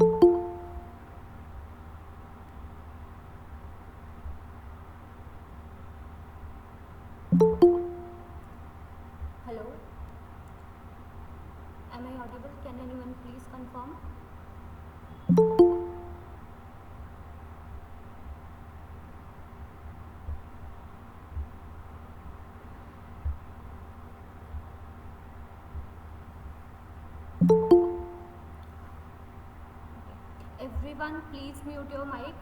Hello, am I audible? Can anyone please confirm? Everyone, please mute your mic.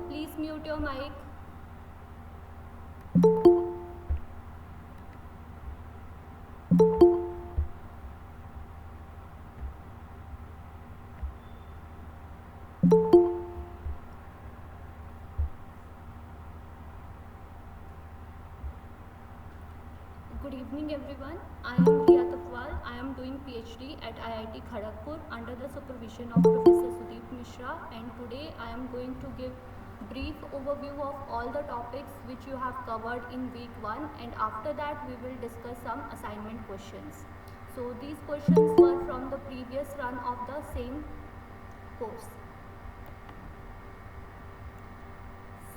Please mute your mic. Good evening, everyone. I am Riya Tatwal. I am doing PhD at IIT Kharagpur under the supervision of Professor Sudeep Mishra, and today I am going to give brief overview of all the topics which you have covered in week 1, and after that we will discuss some assignment questions. So these questions were from the previous run of the same course.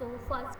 So first,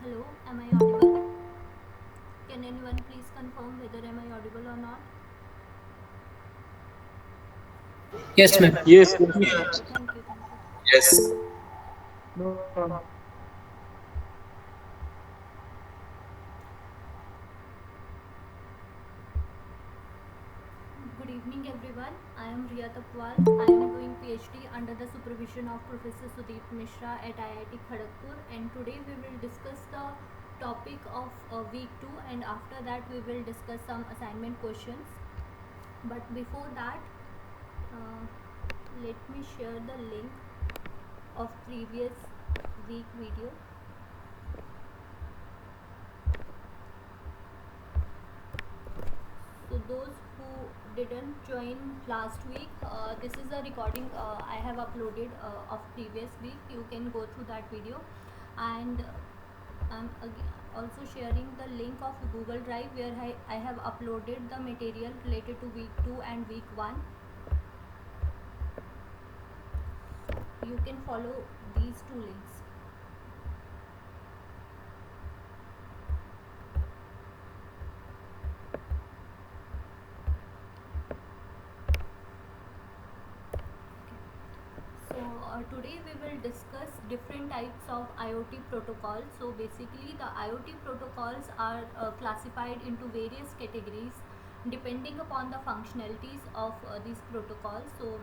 hello, am I audible? Can anyone please confirm whether am I audible or not? Yes, ma'am. Yes, yes, Thank you, thank you. Yes. no, Good evening, everyone. I am Riya Tapwal. I am doing PhD under the supervision of Professor Sudeep Mishra at IIT Kharagpur, and today we will discuss the topic of week 2, and after that we will discuss some assignment questions. But before that, uh, let me share the link of previous week video. So those who didn't join last week, this is a recording I have uploaded of previous week. You can go through that video, and I'm also sharing the link of Google Drive where I have uploaded the material related to week 2 and week 1. You can follow these two links. So today we will discuss different types of IoT protocols. So basically the IoT protocols are classified into various categories depending upon the functionalities of these protocols. So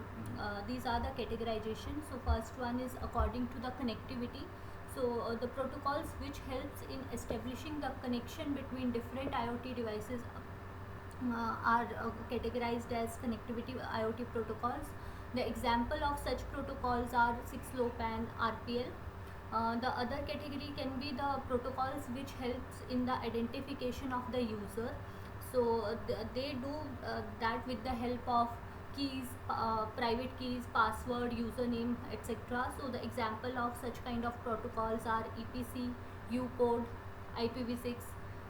these are the categorizations. So first one is according to the connectivity. So the protocols which helps in establishing the connection between different IoT devices are categorized as connectivity IoT protocols. The example of such protocols are 6LoWPAN, RPL. The other category can be the protocols which helps in the identification of the user. So they do that with the help of keys, private keys, password, username, etc. So the example of such kind of protocols are EPC, UCode, IPv6,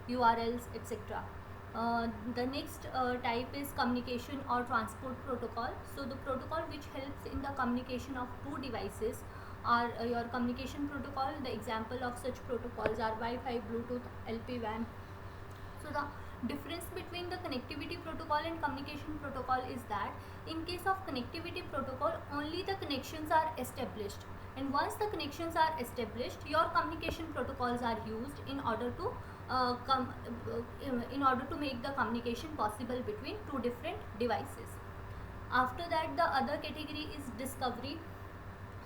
URLs, etc. The next type is communication or transport protocol. So the protocol which helps in the communication of two devices are your communication protocol. The example of such protocols are Wi-Fi, Bluetooth, LPWAN. So the difference between the connectivity protocol and communication protocol is that in case of connectivity protocol, only the connections are established, and once the connections are established, your communication protocols are used in order to in order to make the communication possible between two different devices. After that, the other category is discovery.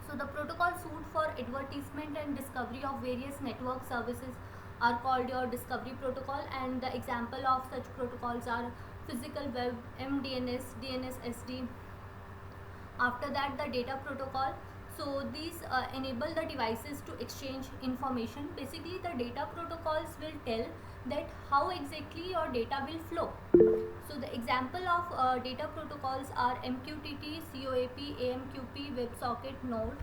So the protocol suite for advertisement and discovery of various network services are called your discovery protocol, and the example of such protocols are physical web, MDNS, DNS-SD. After that, the data protocol. So these enable the devices to exchange information. Basically, the data protocols will tell that how exactly your data will flow. So the example of data protocols are MQTT, COAP, AMQP, WebSocket, Node.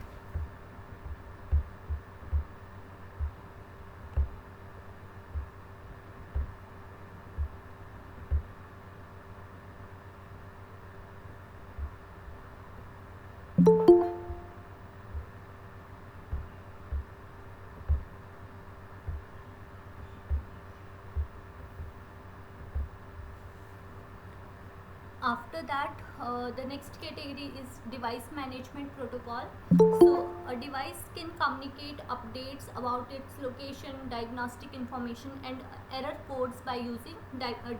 After that, the next category is device management protocol. So a device can communicate updates about its location, diagnostic information, and error codes by using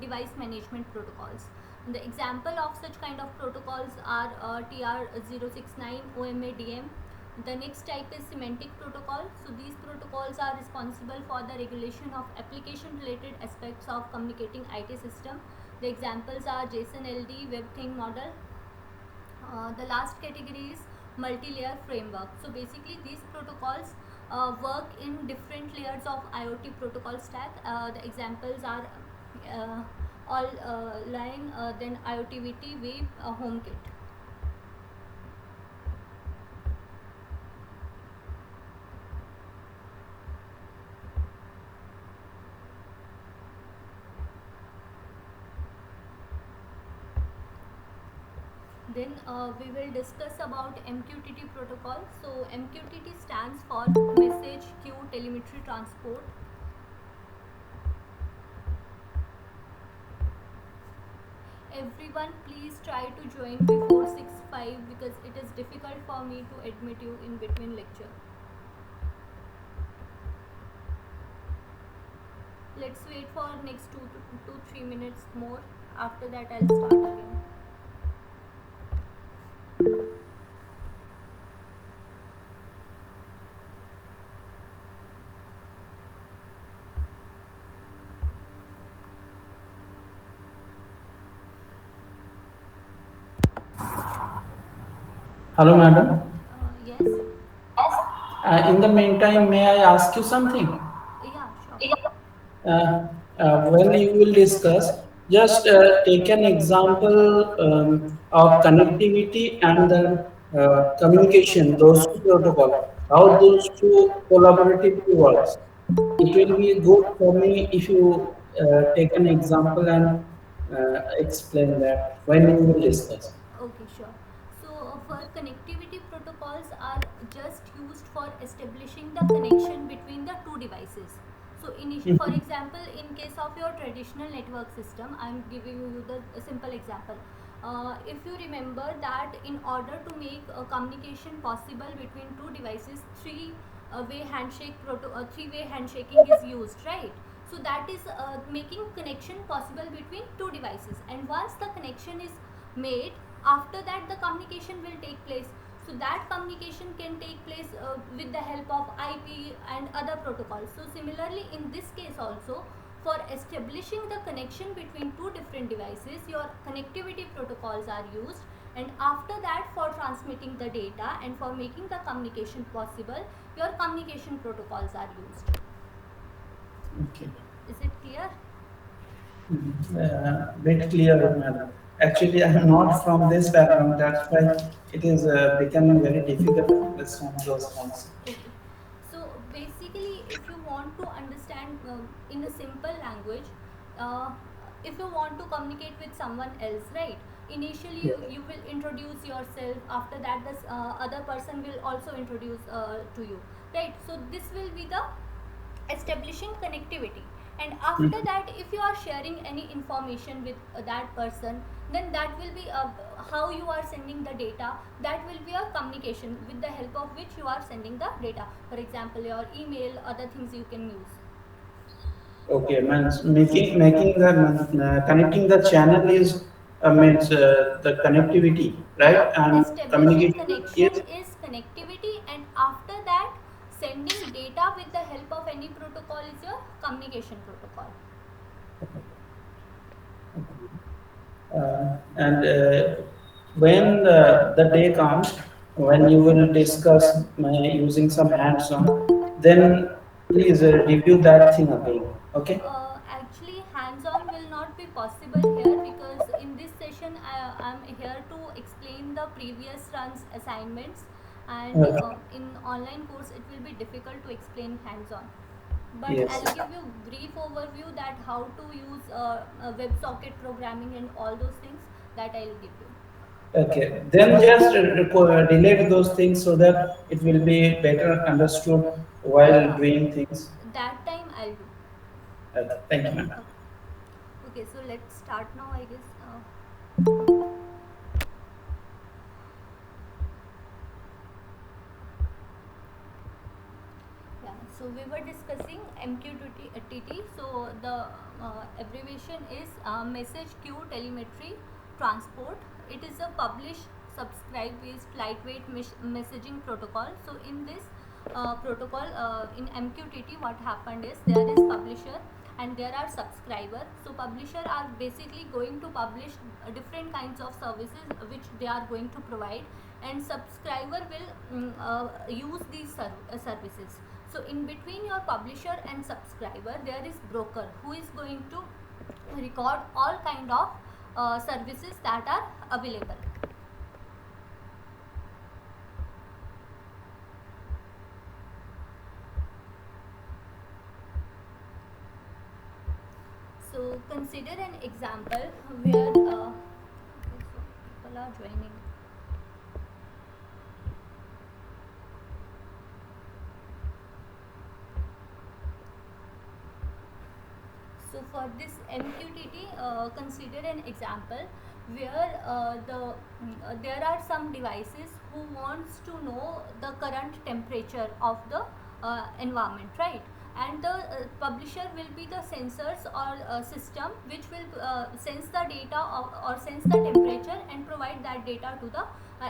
device management protocols. The example of such kind of protocols are TR069, OMADM. The next type is semantic protocol. So these protocols are responsible for the regulation of application related aspects of communicating IT system. The examples are JSON LD, WebThing model. The last category is multi-layer framework. So basically these protocols work in different layers of IoT protocol stack. The examples are all line, then IoTVT, Wave, HomeKit. Then we will discuss about MQTT protocol. So MQTT stands for Message Queue Telemetry Transport. Everyone please try to join before 6:05 because it is difficult for me to admit you in between lecture. Let's wait for next 2 to 3 minutes more. After that I'll start again. Hello, madam. Yes. In the meantime, may I ask you something? Yeah, sure. When you will discuss, just take an example of connectivity and then communication, those two protocols, how those two collaboratively works. It will be good for me if you take an example and explain that when you will discuss. Okay, sure. So for connectivity protocols are just used for establishing the connection between the two devices. So for Mhm. example, in case of your traditional network system, I'm giving you the a simple example. If you remember that in order to make a communication possible between two devices, three-way handshaking is used, right? So that is making connection possible between two devices, and once the connection is made, after that the communication will take place. So that communication can take place with the help of IP and other protocols. So similarly in this case also, for establishing the connection between two different devices, your connectivity protocols are used, and after that for transmitting the data and for making the communication possible, your communication protocols are used. Okay. Is it clear? Bit clear, madam. Actually, I am not from this background. That's why it is becoming very difficult to understand those concepts. Okay. So basically, if you want to understand in a simple language, uh, if you want to communicate with someone else, right? Initially Yes. you will introduce yourself, after that this other person will also introduce to you, right? So this will be the establishing connectivity. And after Mhm. that, if you are sharing any information with that person, then that will be how you are sending the data. That will be a communication with the help of which you are sending the data. For example, your email, other things you can use. Okay, means making the connecting the channel is means the connectivity, right? And Establishing communication connection is is connectivity, and after that sending data with the help of any protocol is your communication protocol. and when the day comes when you will discuss using some hands-on, then please review that thing again. Okay. Actually, hands-on will not be possible here, because in this session I am here to explain the previous runs assignments, and Okay. in online course it will be difficult to explain hands-on. But Yes. I'll give you brief overview that how to use WebSocket programming and all those things, that I'll give you. Okay, then just delete those things so that it will be better understood while Yeah, doing things. that time I'll do. Okay, thank you, ma'am. Okay. Okay, so let's start now, I guess. Yeah, so we were discussing MQTT. So the abbreviation is Message Queue Telemetry Transport. It is a publish subscribe based lightweight messaging protocol. So in this protocol, in MQTT, what happened is there is publisher and there are subscriber. So publisher are basically going to publish different kinds of services which they are going to provide, and subscriber will use these services. So in between your publisher and subscriber there is broker who is going to record all kind of services that are available. So consider an example where okay, so people are joining. So for this MQTT, consider an example where there are some devices who wants to know the current temperature of the environment, right? And the publisher will be the sensors or system which will sense the data or sense the temperature and provide that data to the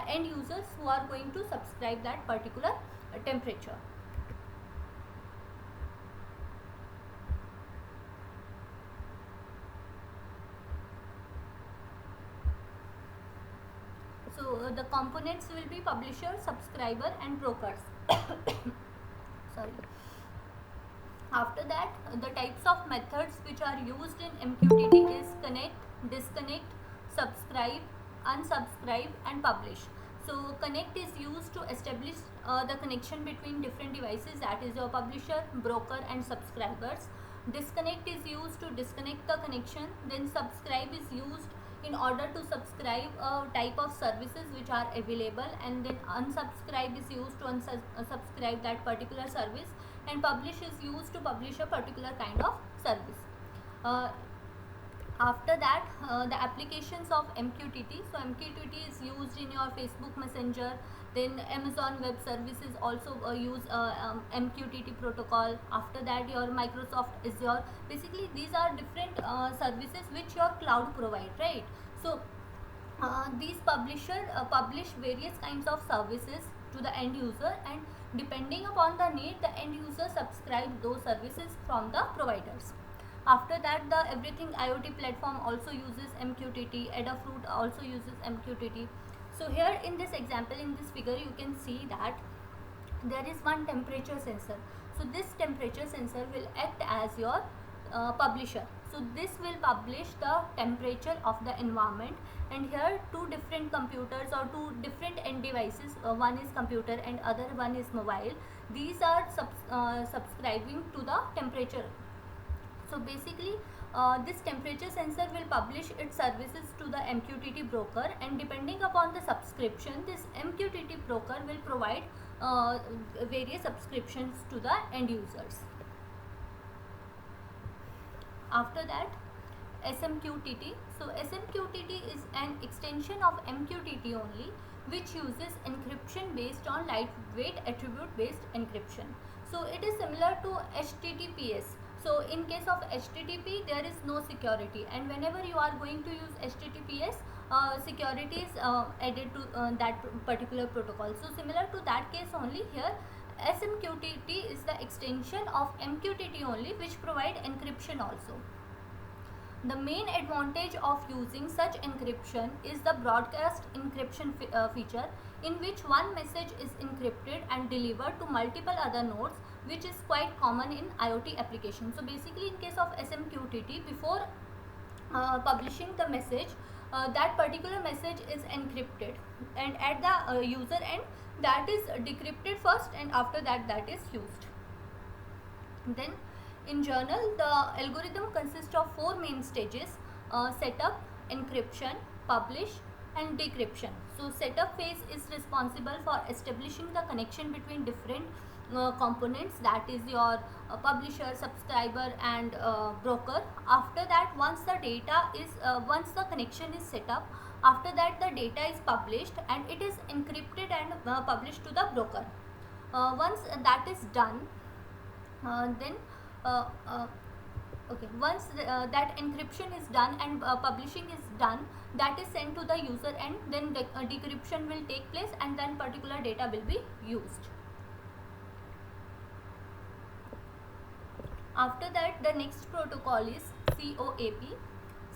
end users who are going to subscribe that particular temperature. So the components will be publisher, subscriber and brokers. Sorry. After that, the types of methods which are used in MQTT is connect, disconnect, subscribe, unsubscribe and publish. So connect is used to establish the connection between different devices, that is your publisher, broker and subscribers. Disconnect is used to disconnect the connection. Then subscribe is used in order to subscribe a type of services which are available, and then unsubscribe is used to unsubscribe that particular service, and publish is used to publish a particular kind of service. uh, After that, the applications of MQTT. So MQTT is used in your Facebook Messenger. Then Amazon Web Services also use MQTT protocol. After that, your Microsoft Azure. Basically these are different services which your cloud provide, right? So these publisher publish various kinds of services to the end user, and depending upon the need, the end user subscribe those services from the providers. After that, the everything IoT platform also uses MQTT. Adafruit also uses MQTT. So here in this example, in this figure, you can see that there is one temperature sensor. So this temperature sensor will act as your publisher. So this will publish the temperature of the environment, and here two different computers or two different end devices, one is computer and other one is mobile, these are subscribing to the temperature. So basically This temperature sensor will publish its services to the MQTT broker, and depending upon the subscription, this MQTT broker will provide various subscriptions to the end users. After that, SMQTT. So SMQTT is an extension of MQTT only, which uses encryption based on lightweight attribute based encryption. So it is similar to HTTPS. So in case of HTTP, there is no security, and whenever you are going to use HTTPS, security is added to that particular protocol. So similar to that case only, here SMQTT is the extension of MQTT only, which provide encryption also. The main advantage of using such encryption is the broadcast encryption feature, in which one message is encrypted and delivered to multiple other nodes, which is quite common in IoT applications. So basically, in case of SMQTT, before publishing the message, that particular message is encrypted, and at the user end, that is decrypted first, and after that, that is used. Then in journal, the algorithm consists of 4 main stages: setup, encryption, publish and decryption. So setup phase is responsible for establishing the connection between different components, that is your publisher, subscriber and broker. After that, once the connection is set up, after that the data is published and it is encrypted and published to the broker. Once that is done, then once that encryption is done and publishing is done, that is sent to the user end, then the decryption will take place and then particular data will be used. After that, the next protocol is COAP.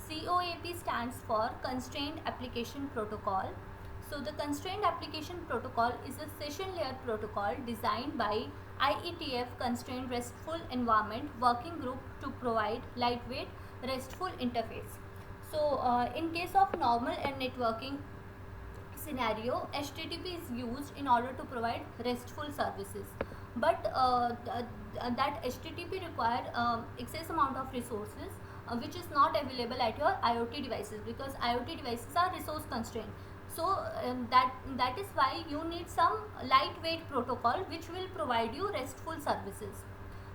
COAP stands for Constrained Application Protocol. So the Constrained Application Protocol is a session layer protocol designed by IETF Constrained RESTful Environment Working Group to provide lightweight RESTful interface. So in case of normal and networking scenario, HTTP is used in order to provide RESTful services, but that HTTP require excess amount of resources which is not available at your IoT devices, because IoT devices are resource constrained. So that is why you need some lightweight protocol which will provide you RESTful services.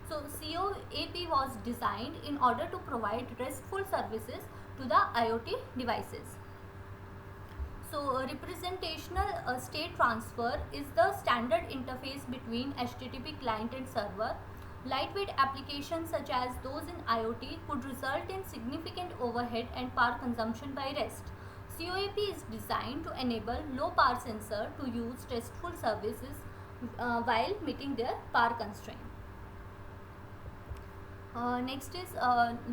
So COAP was designed in order to provide RESTful services to the IoT devices. So representational state transfer is the standard interface between HTTP client and server. Lightweight applications such as those in IoT could result in significant overhead and power consumption by REST. COAP is designed to enable low power sensor to use RESTful services while meeting their power constraint. Next is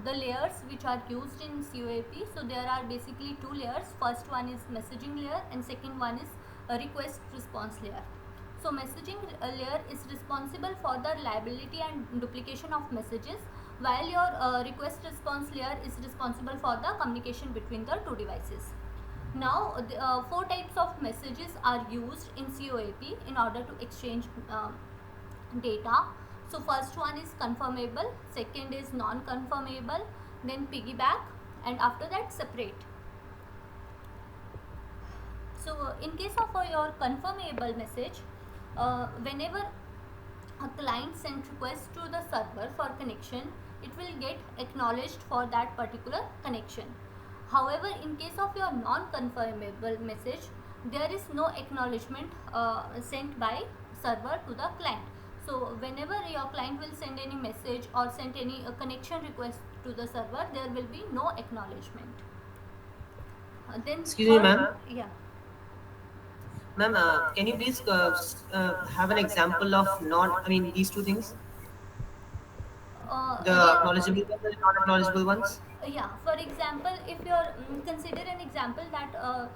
the layers which are used in COAP. So there are basically 2 layers. First one is messaging layer and second one is a request response layer. So messaging layer is responsible for the reliability and duplication of messages, while your request response layer is responsible for the communication between the 2 devices. Now 4 types of messages are used in COAP in order to exchange data. So first one is confirmable, second is non-confirmable, then piggyback, and after that separate. So in case of your confirmable message, whenever a client sends request to the server for connection, it will get acknowledged for that particular connection. However, in case of your non-confirmable message, there is no acknowledgement sent by server to the client. So whenever your client will send any message or send any connection request to the server, there will be no acknowledgement. Then Excuse me, ma'am. Yeah. Ma'am, can you please have an example of these 2 things? The Yeah. acknowledgeable ones and non-acknowledgeable ones? Yeah, for example, if you're consider an example that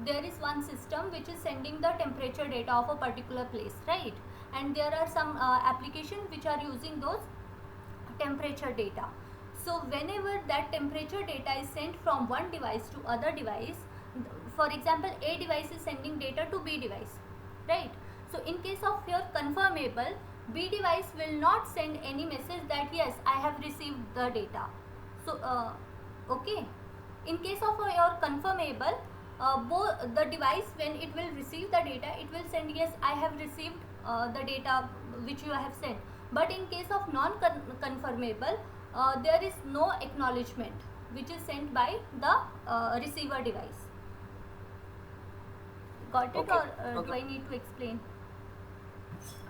there is one system which is sending the temperature data of a particular place, right? And there are some applications which are using those temperature data. So whenever that temperature data is sent from one device to other device, for example, A device is sending data to B device, right? So in case of your confirmable, B device will not send any message that yes, I have received the data. So okay, in case of your confirmable, both the device, when it will receive the data, it will send yes, I have received the data which you have sent. But in case of non confirmable, there is no acknowledgement which is sent by the receiver device. Got it? Okay. Or do Okay. I need to explain?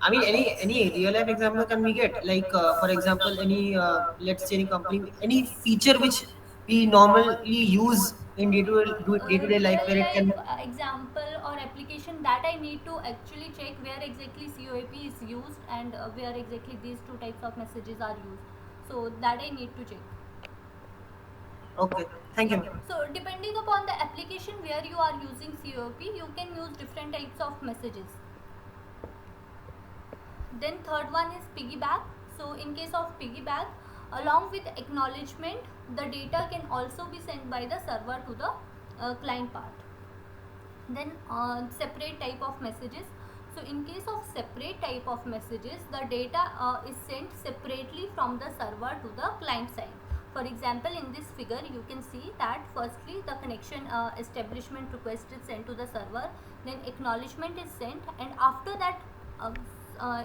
I mean, any real life example can we get? Like, for example, any let's say any company, any feature which we normally use in day to day life, Real where it life can. example or application, that I need to actually check where exactly COAP is used and where exactly these two types of messages are used. So that I need to check. Okay, thank you, ma'am. So depending upon the application where you are using COAP, you can use different types of messages. Then third one is piggyback. So in case of piggyback, along with acknowledgement, the data can also be sent by the server to the client part. Then separate type of messages. So in case of separate type of messages, the data is sent separately from the server to the client side. For example, in this figure you can see that firstly the connection establishment request is sent to the server, then acknowledgement is sent, and after that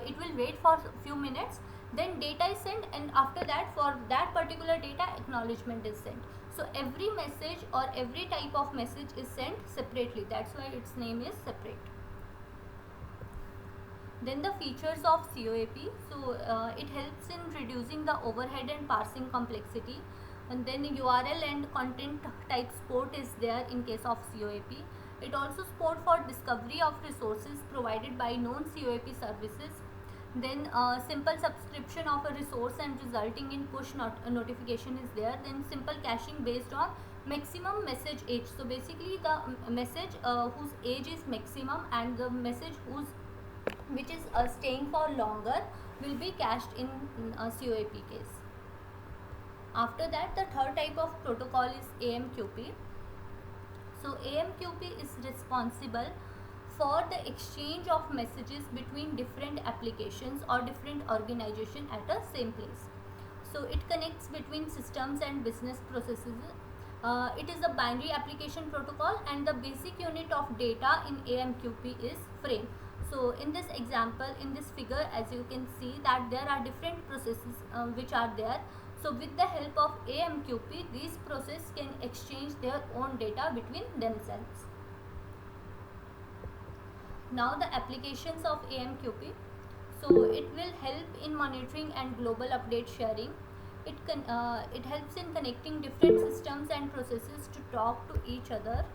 it will wait for few minutes, then data is sent, and after that for that particular data acknowledgement is sent. So every message or every type of message is sent separately, that's why its name is separate. Then the features of COAP. So it helps in reducing the overhead and parsing complexity. And then URL and content type support is there in case of COAP. It also support for discovery of resources provided by known COAP services. Then simple subscription of a resource and resulting in push notification is there. Then simple caching based on maximum message age. So basically the message whose age is maximum and the message whose which is staying for longer will be cached in COAP case. After that, the third type of protocol is AMQP. So AMQP is responsible for the exchange of messages between different applications or different organizations at a same place. So it connects between systems and business processes. It is a binary application protocol, and the basic unit of data in AMQP is frame. So in this example, in this figure, as you can see that there are different processes which are there. So with the help of AMQP, these processes can exchange their own data between themselves. Now the applications of AMQP. So it will help in monitoring and global update sharing. It helps in connecting different systems and processes to talk to each other.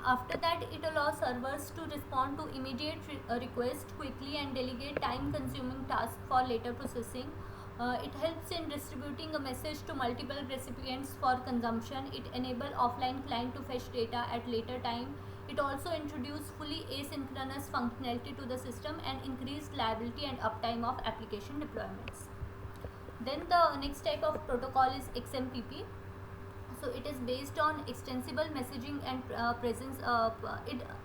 After that, it allows servers to respond to immediate requests quickly and delegate time-consuming tasks for later processing. It helps in distributing a message to multiple recipients for consumption. It enables offline client to fetch data at later time. It also introduces fully asynchronous functionality to the system and increased reliability and uptime of application deployments. Then the next type of protocol is XMPP. So it is based on extensible messaging and presence.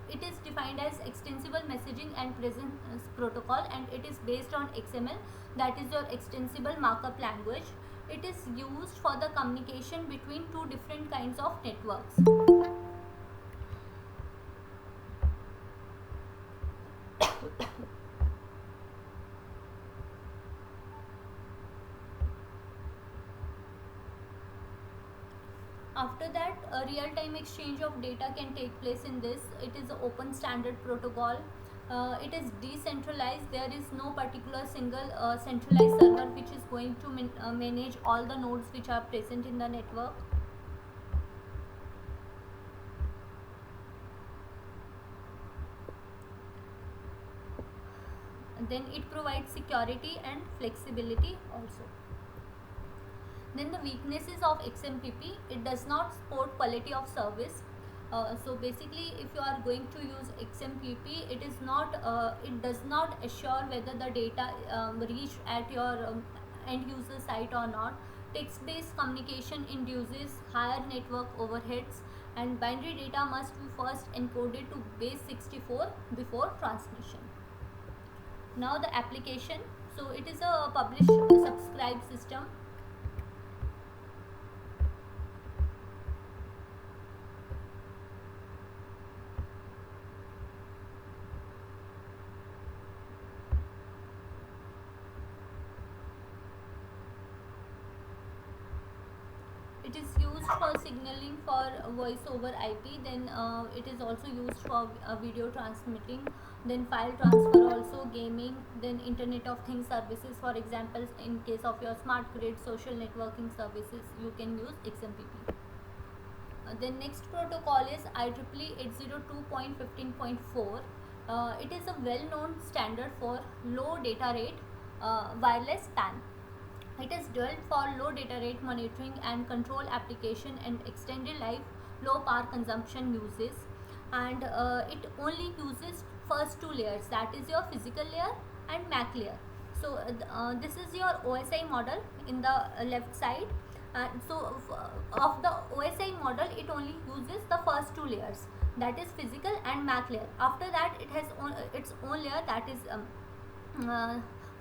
It is defined as extensible messaging and presence protocol, and it is based on XML, that is your extensible markup language. It is used for the communication between two different kinds of networks. After that, a real-time exchange of data can take place in this. It is an open standard protocol. It is decentralized. There is no particular single centralized server which is going to manage all the nodes which are present in the network. And then it provides security and flexibility also. Then the weaknesses of XMPP: it does not support quality of service. So basically, if you are going to use XMPP, it does not assure whether the data reached at your end user site or not. Text-based communication induces higher network overheads, and binary data must be first encoded to base 64 before transmission. Now the application. So it is a publish subscribe system. It is used for signaling for voice over IP. Then it is also used for video transmitting, then file transfer, also gaming, then internet of things services. For example, in case of your smart grid, social networking services, you can use XMPP. The next protocol is IEEE 802.15.4. It is a well-known standard for low data rate wireless PAN. It is developed for low data rate monitoring and control application and extended life low power consumption uses, and it only uses first two layers, that is your physical layer and MAC layer. So this is your OSI model in the left side. So of the OSI model, it only uses the first two layers, that is physical and MAC layer. After that, it has its own layer, that is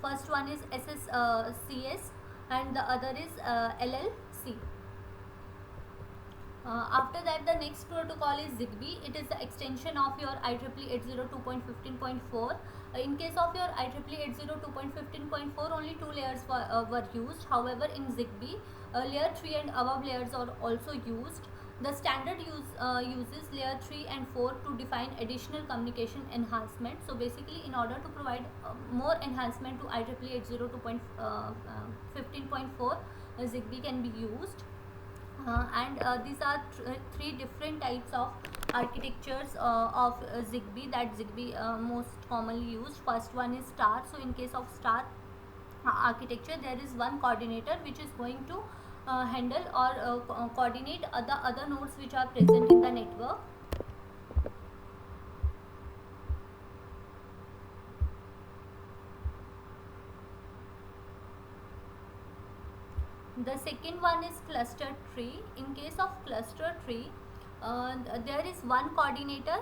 first one is SSCS and the other is LLC. After that, the next protocol is ZigBee. It is the extension of your IEEE 802.15.4. In case of your IEEE 802.15.4, only two layers were used. However, in ZigBee, layer 3 and above layers are also used. The standard uses layer 3 and 4 to define additional communication enhancement. So basically, in order to provide more enhancement to IEEE 802.15.4, ZigBee can be used. And these are three different types of architectures of ZigBee that ZigBee most commonly used. First one is star. So in case of star architecture, there is one coordinator which is going to handle or coordinate the other nodes which are present in the network. The second one is cluster tree. In case of cluster tree, there is one coordinator.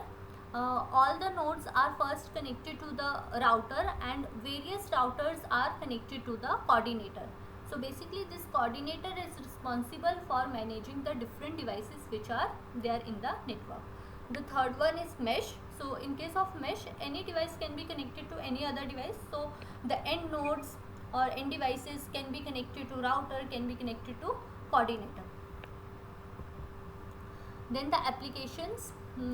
All the nodes are first connected to the router and various routers are connected to the coordinator. So basically, this coordinator is responsible for managing the different devices which are there in the network. The third one is mesh. So in case of mesh, any device can be connected to any other device. So the end nodes or end devices can be connected to router, can be connected to coordinator. Then the applications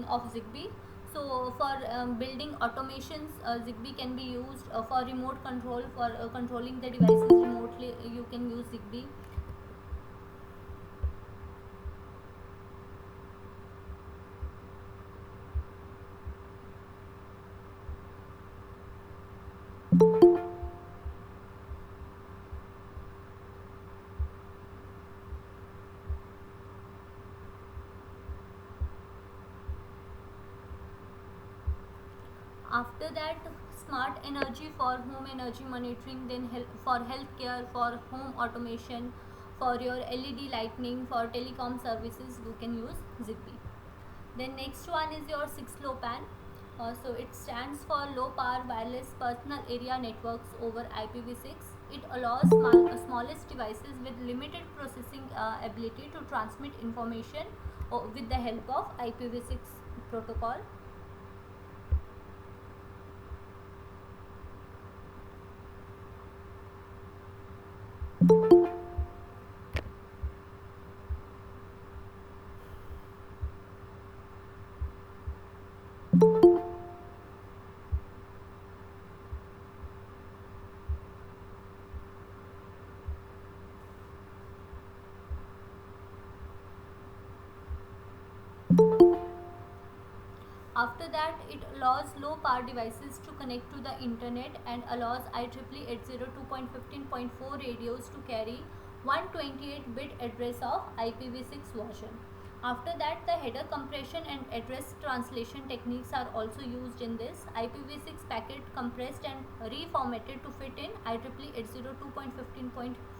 of ZigBee. So for building automations, ZigBee can be used for remote control, for controlling the devices remotely. You can use ZigBee. After that, smart energy for home energy monitoring, then for healthcare, for home automation, for your LED lighting, for telecom services, you can use ZigBee. Then next one is your 6LoWPAN. So it stands for low power wireless personal area networks over IPv6. It allows smallest devices with limited processing ability to transmit information with the help of IPv6 protocol. After that, it allows low power devices to connect to the internet and allows IEEE 802.15.4 radios to carry 128-bit address of IPv6 version. After that, the header compression and address translation techniques are also used in this. IPv6 packet compressed and reformatted to fit in IEEE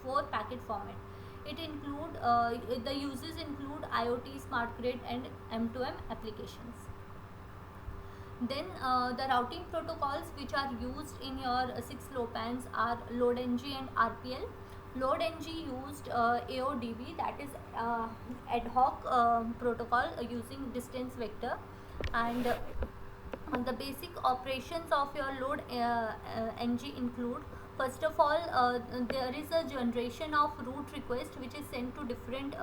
802.15.4 packet format. The uses include IoT, smart grid, and M2M applications. Then the routing protocols which are used in your 6LoWPANs are LoadNG and RPL. LoadNG used AODV, that is ad hoc protocol using distance vector, and the basic operations of your load ng include, first of all, there is a generation of root request which is sent to different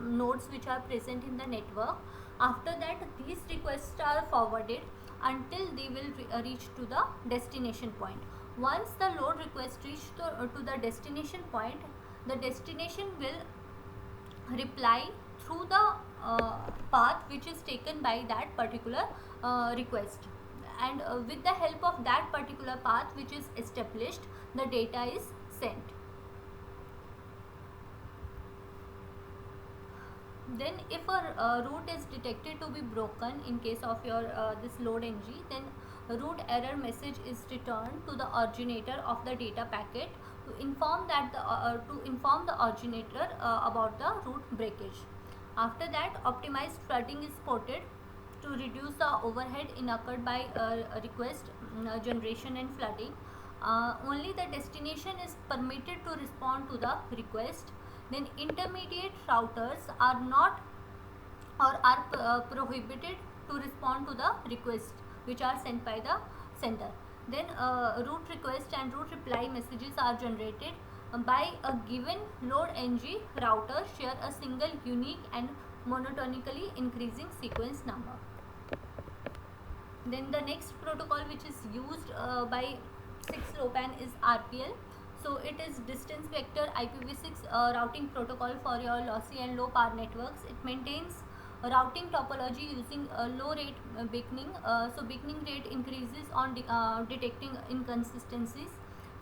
nodes which are present in the network. After that, these requests are forwarded until they will reach to the destination point. Once the load request reach to the destination point, the destination will reply through the path which is taken by that particular request, and with the help of that particular path which is established, the data is sent. Then if a route is detected to be broken in case of your this LoadNG, then a route error message is returned to the originator of the data packet to inform the originator about the route breakage. After that, optimized flooding is ported to reduce the overhead incurred by request generation and flooding. Only the destination is permitted to respond to the request. Then intermediate routers are not or are prohibited to respond to the requests which are sent by the sender. Then route request and route reply messages are generated by a given LoadNG router share a single unique and monotonically increasing sequence number. Then the next protocol which is used by 6LoWPAN is RPL. So it is distance vector IPv6 routing protocol for your lossy and low power networks. It maintains routing topology using low rate beaconing. So beaconing rate increases on detecting inconsistencies.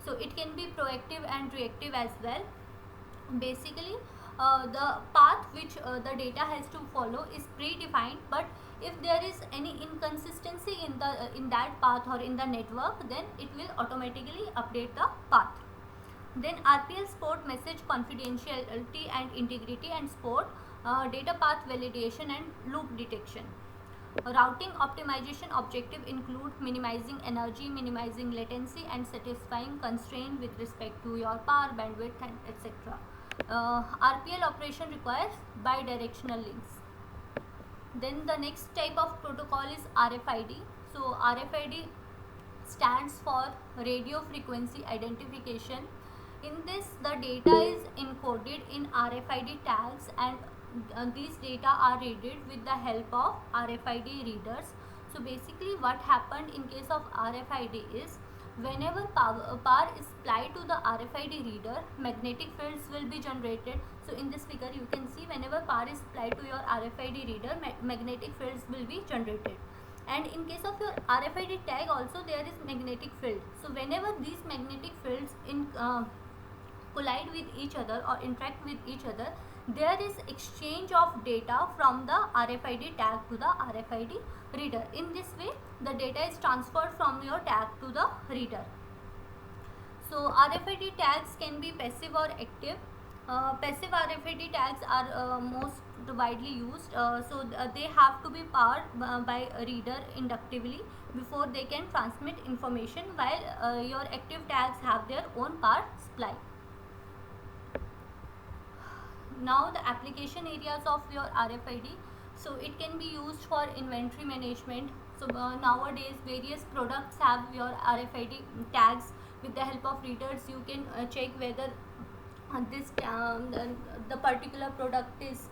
So it can be proactive and reactive as well. Basically, the path which the data has to follow is predefined, but if there is any inconsistency in that path or in the network, then it will automatically update the path. Then RPL support message confidentiality and integrity, and support data path validation and loop detection. Routing optimization objective include minimizing energy, minimizing latency, and satisfying constraint with respect to your power, bandwidth, and etc. RPL operation requires bidirectional links. Then the next type of protocol is RFID. So RFID stands for radio frequency identification. In this, the data is encoded in RFID tags, and these data are read with the help of RFID readers. So basically what happened in case of RFID is, whenever power is applied to the RFID reader, magnetic fields will be generated. So in this figure you can see, whenever power is applied to your RFID reader, magnetic fields will be generated. And in case of your RFID tag also, there is magnetic field. So whenever these magnetic fields collide with each other or interact with each other, there is exchange of data from the RFID tag to the RFID reader. In this way, the data is transferred from your tag to the reader. So RFID tags can be passive or active. Passive RFID tags are most widely used. They have to be powered by a reader inductively before they can transmit information, while your active tags have their own power supply. Now the application areas of your RFID. So it can be used for inventory management. So nowadays various products have your RFID tags. With the help of readers, you can check whether the particular product is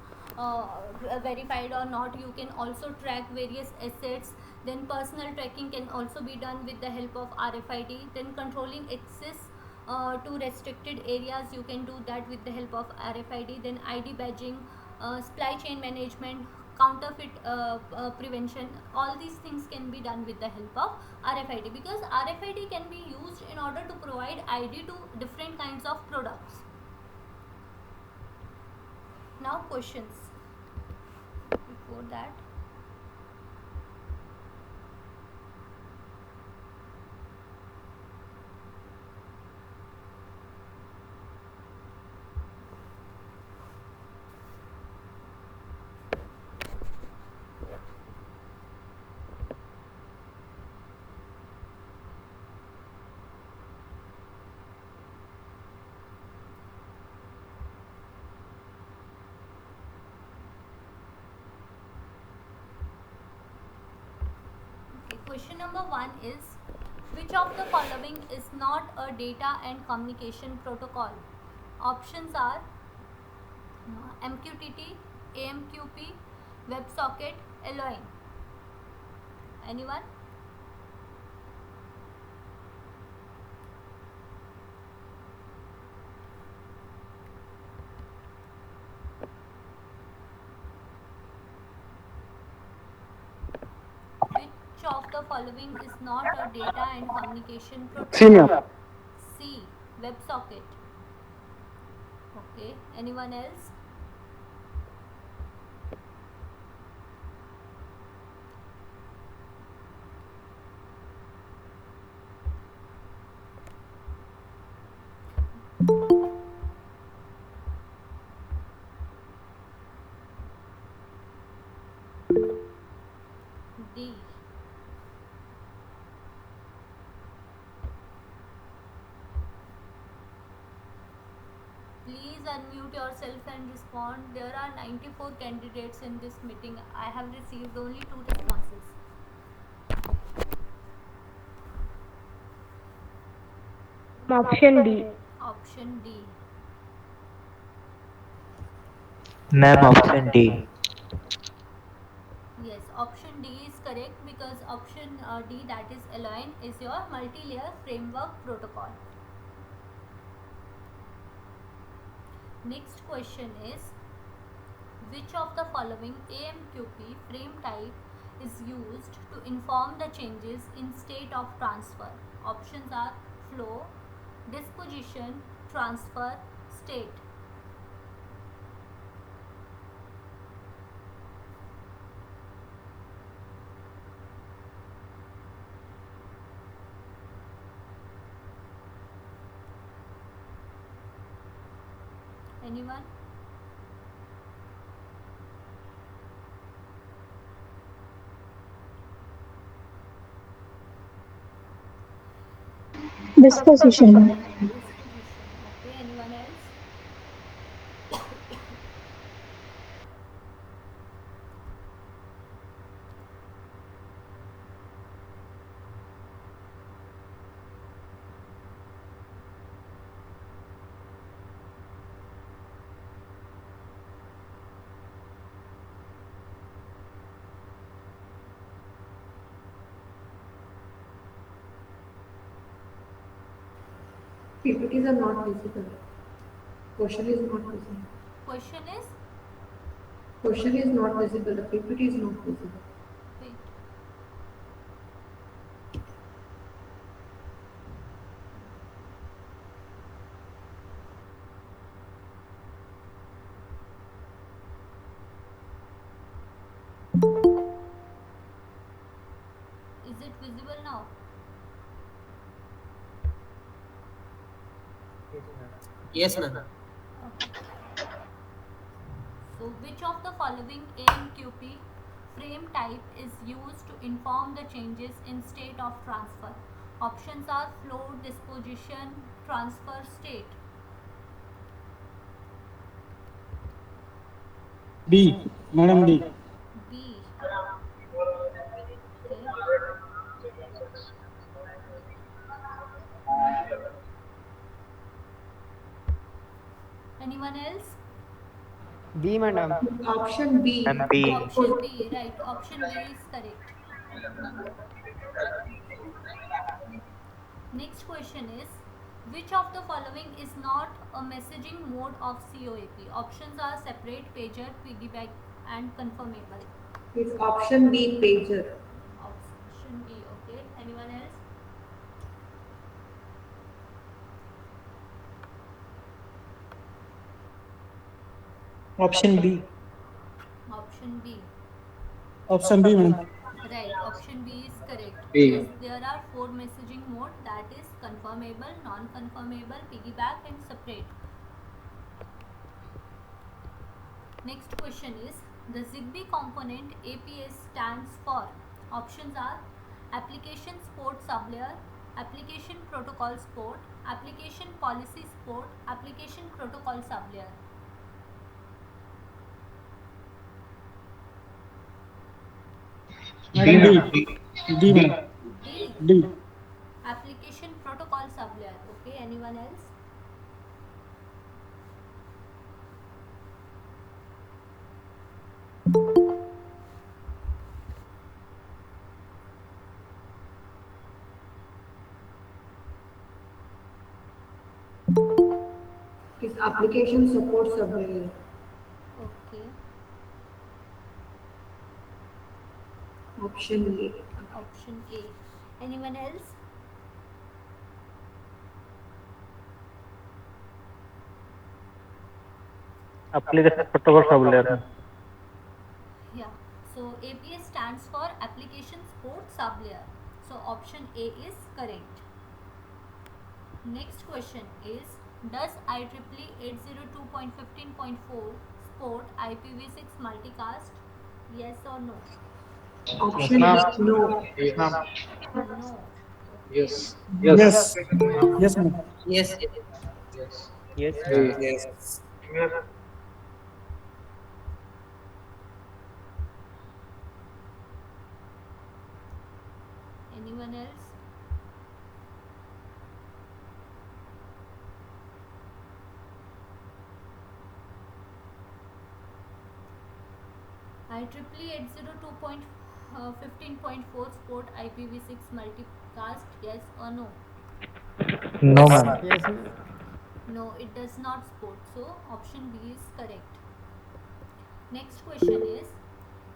verified or not. You can also track various assets. Then personal tracking can also be done with the help of RFID. Then controlling access to restricted areas, you can do that with the help of RFID. Then ID badging, supply chain management, counterfeit prevention, all these things can be done with the help of RFID, because RFID can be used in order to provide ID to different kinds of products. Now questions. before that. Okay, question number 1 is, which of the following is not a data and communication protocol? Options are MQTT, AMQP, WebSocket, LON. Anyone? Which of the following is not a data and communication protocol? Senior. C. WebSocket. Okay. Anyone else? D. Please unmute yourself and respond. There are 94 candidates in this meeting. I have received only 2 responses. Option D. Option D. Ma'am, option D. Yes, option D is correct because option D, that is Align, is your multi-layer framework protocol. Next question is, which of the following AMQP frame type is used to inform the changes in state of transfer? Options are flow, disposition, transfer, state. Anyone? Disposition. Disposition. Okay, anyone else? PPTs are not visible. Question is not visible. Question is, Question is not visible. The PPT is not visible. wait. Is it visible now? Yes, ma'am. Okay. So, which of the following AMQP frame type is used to inform the changes in state of transfer? Options are flow, disposition, transfer, state. D. Madam D. B. Okay. Anyone else? B, madam. Option B. Ma'am, B. Option B, right. Option B is correct. Next question is, which of the following is not a messaging mode of COAP? Options are separate, pager, piggyback, and confirmable. It's option B, pager. Option B, okay. Anyone else? Option B. Option B. Option B, madam. Right, option B is correct. B. Yes, there are four messaging mode, that is confirmable, non-confirmable, piggyback and separate. Next question is, the Zigbee component APS stands for. Options are application support sublayer, application protocol support, application policy support, application protocol sublayer. Madam, D. D, madam. D, D. application protocol sublayer. Okay, anyone else? Is application support sublayer. Okay, Option A. option A. Anyone else? Application protocol sublayer. Yeah, so APS stands for application support sublayer. So option A is correct. Next question is, does IEEE 802.15.4 support IPv6 multicast? Yes or no? Option ma'am. is no. Yes. No. Yes. Yes. Yes, madam. Yes. Yes. Yes, A. ma'am. Yes. Anyone else? IEEE 802.15.4 support IPv6 multicast? Yes or no? No, ma'am. Yes, ma'am. No, it does not support. So option B is correct. Next question is,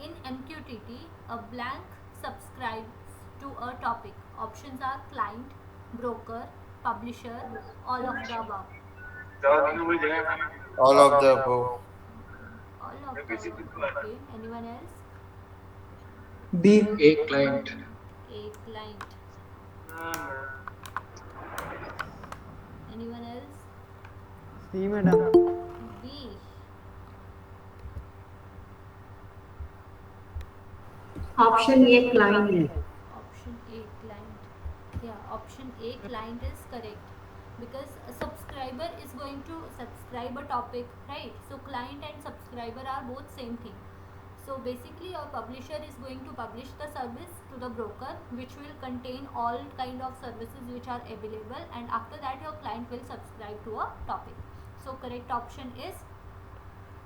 in MQTT, a blank subscribes to a topic. Options are client, broker, publisher, all of the above. All of the above. All of the above. Okay. Anyone else? B. A client. A client. Anyone else? C, madam. B. Option A client. Option A client. Yeah, option A client is correct, because a subscriber is going to subscribe a topic, right? So client and subscriber are both same thing. So basically a publisher is going to publish the service to the broker, which will contain all kind of services which are available, and after that your client will subscribe to a topic. So correct option is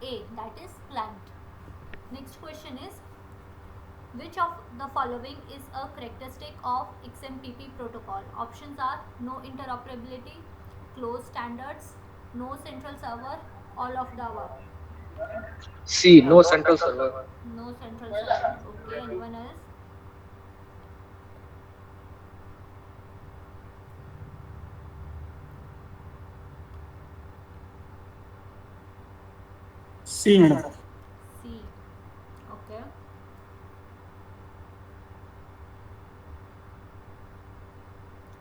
A, that is client. Next question is, which of the following is a characteristic of XMPP protocol? Options are no interoperability, closed standards, no central server, all of the above. C. No central server. No central server. Okay, anyone else? C, madam. C. Okay.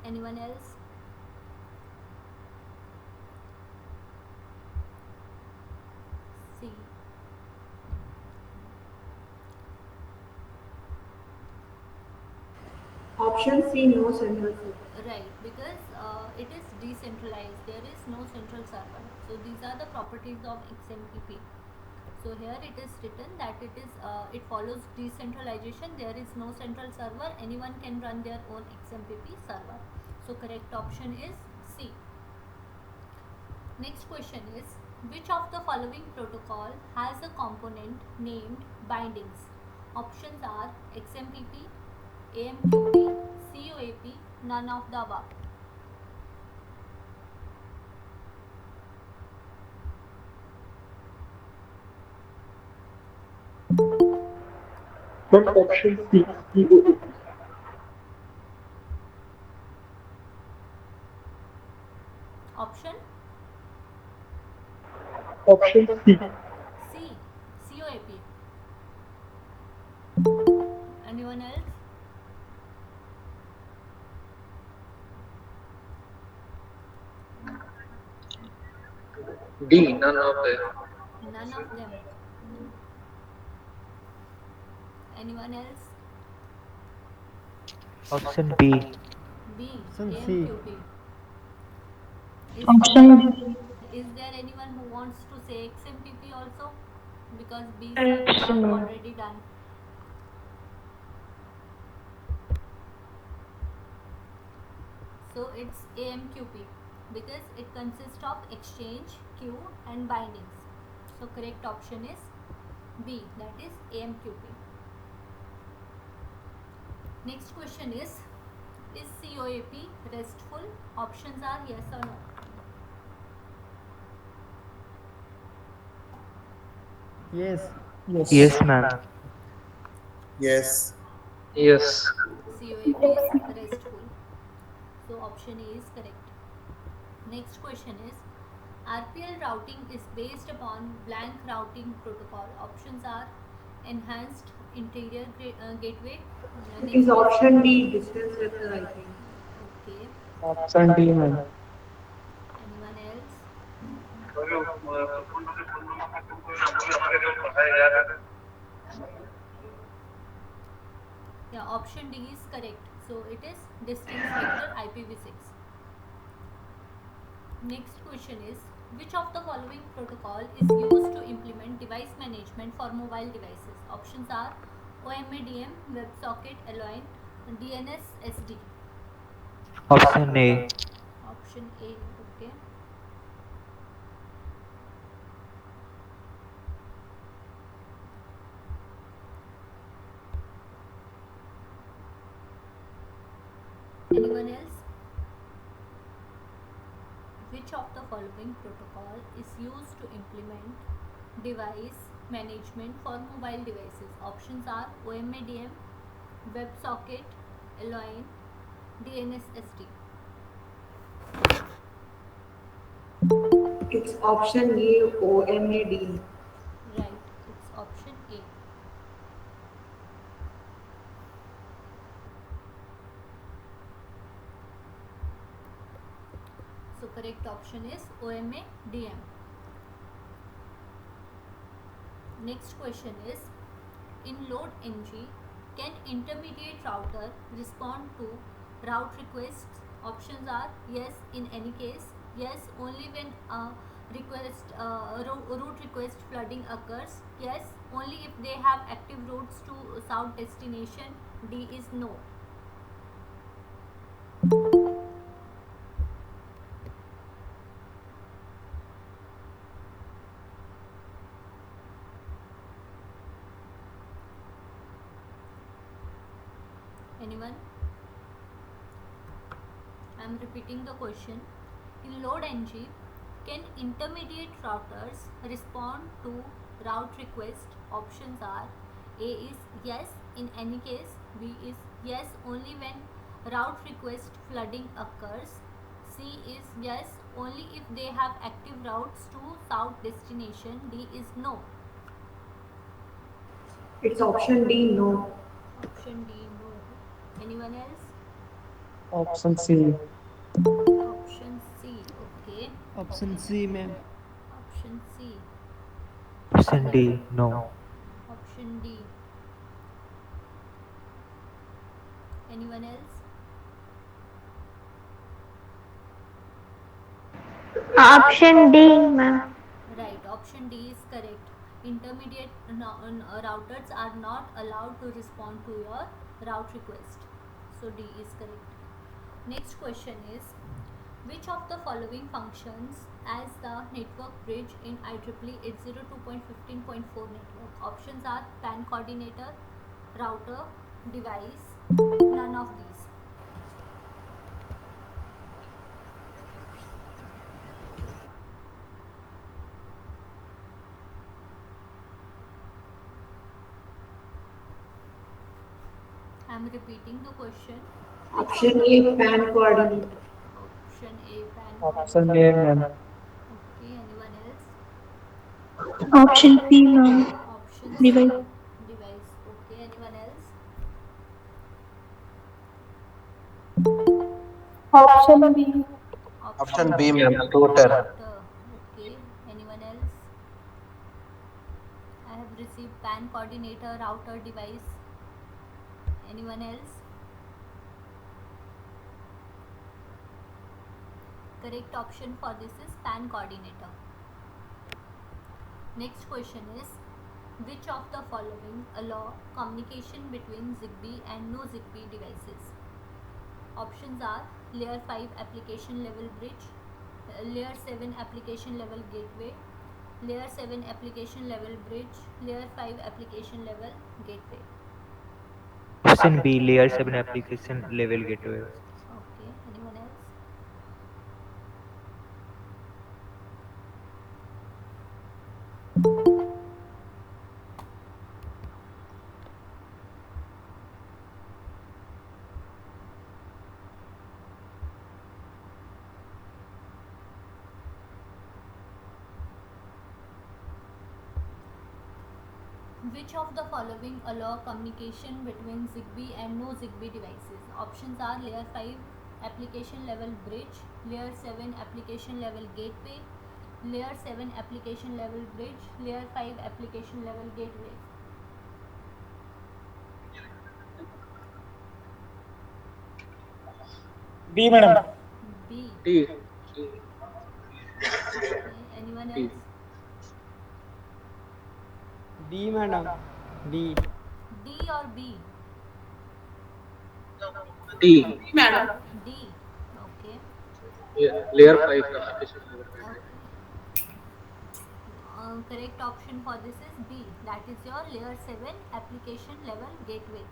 Anyone else? C. Option C no central server. Right, because it is decentralized. There is no central server. So these are the properties of XMPP. So here it is written that it follows decentralization. There is no central server. Anyone can run their own XMPP server. So correct option is C. Next question is, which of the following protocol has a component named bindings? Options are XMPP, AMQP, COAP, none of the above. But option C. COAP. Option Option C. C, COAP. D. None of the. None of them. Anyone else? Option B. B. Option C. AMQP. Option Is there anyone who wants to say XMPP also? Because B's yes, are ma'am. already done. So it's AMQP because it consists of exchange, queue and bindings. So correct option is B, that is AMQP. Next question is COAP restful? Options are yes or no. Yes. Yes. Yes, ma'am. Yes. Yes. COAP is restful. So option A is correct. Next question is RPL routing is based upon blank routing protocol. Options are enhanced interior gateway. It is option D, distance vector, I think. Okay. Option D, ma'am. Anyone else? Yeah, option D is correct. So it is distance vector IPv6. Next question is which of the following protocol is used to implement device management for mobile devices? Options are OMADM, WebSocket, Alloy, DNS SD. Option A. Option A. Okay. Anyone else? Which of the following protocol is used to implement device management for mobile devices? Options are OMADM, WebSocket, Alloy, DNS SD. It's option A, OMAD. Right, it's option A. So correct option is OMADM. Next question is in load ng can intermediate router respond to route requests? Options are yes in any case, yes only when route request flooding occurs, yes only if they have active routes to south destination, D is no. Anyone? I am repeating the question. In load ng, can intermediate routers respond to route request? Options are A is yes in any case, B is yes only when route request flooding occurs, C is yes only if they have active routes to south destination, D is no. It's option D, no. Option D no. Anyone else? Option C. Option C. Okay. Option C, ma'am. Option C. Option D. No. Option D. Anyone else? Option D, ma'am. Right, option D is correct. Intermediate routers are not allowed to respond to your route request. So D is correct. Next question is which of the following functions as the network bridge in IEEE 802.15.4 network? Options are PAN coordinator, router, device, none of these. I am repeating the question. Option A, PAN coordinator. Option A, PAN Option coordinator. A, ma'am. Okay, anyone else? Option C, ma'am. Option C, Device. device. Okay, anyone else? Option B. Option B, ma'am. Router. Okay, anyone receive PAN coordinator, router device. Anyone else? Correct option for this is PAN coordinator. Next question is, which of the following allow communication between ZigBee and no ZigBee devices? Options are layer 5 application level bridge, layer 7 application level gateway, layer 7 application level bridge, layer 5 application level gateway. Option B, layer 7 application level gateway. Okay, anyone else? Which of the following allow communication between ZigBee and no ZigBee devices? Options are layer 5 application level bridge, layer 7 application level gateway, layer 7 application level bridge, layer 5 application level gateway. B, madam. B. D. Okay, anyone D. else? B, madam. B. D or B? D. D. Okay. Yeah. Layer 5 application level. Okay. Correct option for this is B. That is your layer 7 application level gateway.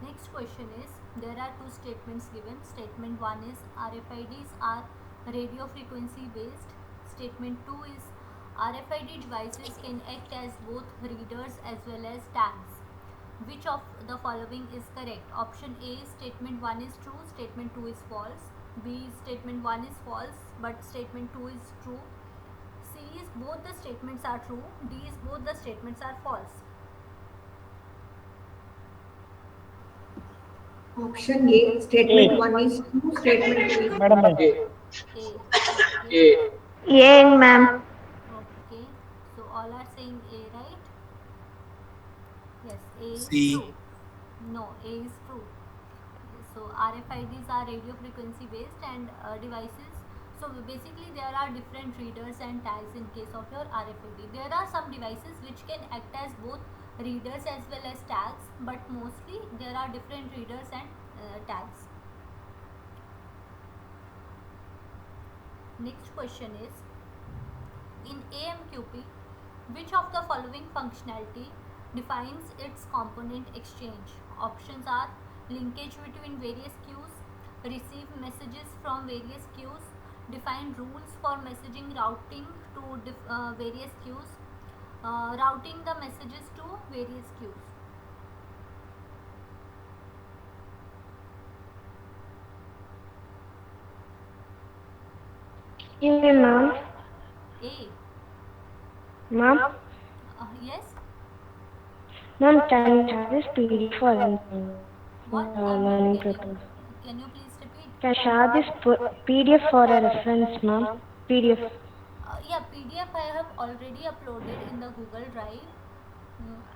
Next question is, there are two statements given. Statement 1 is RFIDs are radio frequency based. Statement 2 is RFID devices can act as both readers as well as tags. Which of the following is correct? Option A, statement 1 is true, statement 2 is false. B, statement 1 is false but statement 2 is true. C is both the statements are true. D is both the statements are false. Option A, statement 1 is true, statement 2 is Madam, A. A. A. Yeah, ma'am. Okay, so all are saying A, right? Yes, A is C. true. No, A is true. So RFIDs are radio frequency based and devices. So basically there are different readers and tags in case of your RFID. There are some devices which can act as both readers as well as tags, but mostly there are different readers and tags. Next question is, in AMQP, which of the following functionality defines its component exchange? Options are linkage between various queues, receive messages from various queues, define rules for messaging routing to various queues, routing the messages to various queues. Yeah, ma'am. A. Ma'am. Yes. Ma'am, can you share this PDF for anything? What? Learning Can purpose. you please repeat? Can I share this PDF for a reference, ma'am? PDF. Yeah, PDF I have already uploaded in the Google Drive.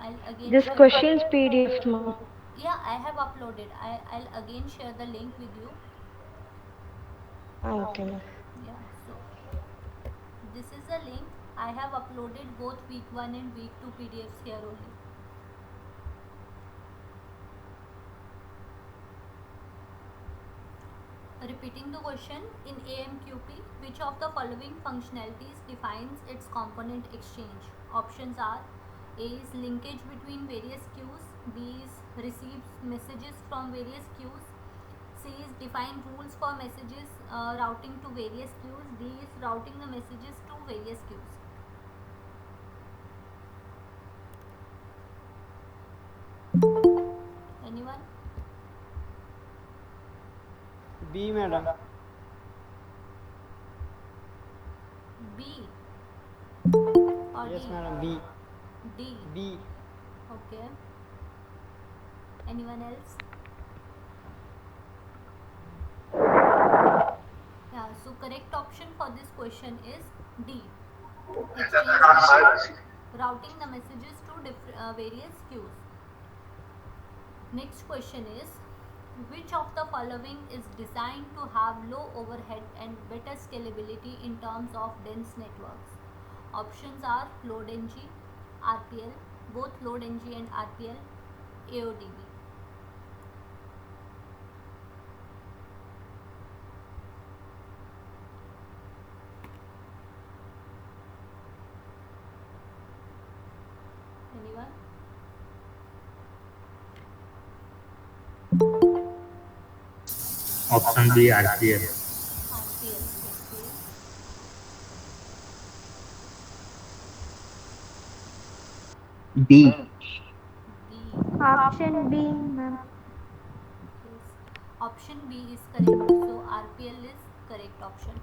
I'll again This share. question's PDF, ma'am. Yeah, I have uploaded. I'll again share the link with you. Okay, ma'am. Yeah, so this is the link. I have uploaded both week 1 and week 2 PDFs here only. Repeating the question, in AMQP, which of the following functionalities defines its component exchange? Options are A is linkage between various queues, B is receives messages from various queues, C is define rules for messages routing to various queues, D is routing the messages to various queues. Anyone? B, madam. B or Yes, D? madam. B. D. B. Okay. Anyone else? Yeah, so correct option for this question is D. exchange routing the messages to various queues. Next question is, which of the following is designed to have low overhead and better scalability in terms of dense networks? Options are LoadNG, RPL, both LoadNG and RPL, AODB. Anyone? Option B, RPL. RPL, okay. B. B. Option B, ma'am. Yes. Option B is correct. So RPL is correct option.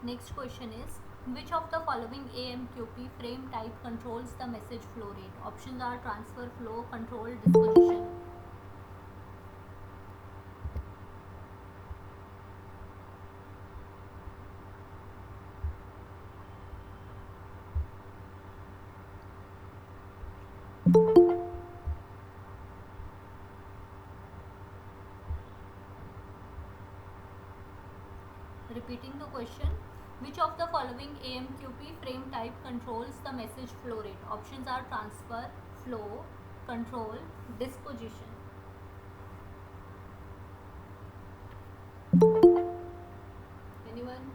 Next question is, which of the following AMQP frame type controls the message flow rate? Options are transfer, flow, control, disposition. Repeating the question, which of the following AMQP frame type controls the message flow rate? Options are transfer, flow, control, disposition. Anyone?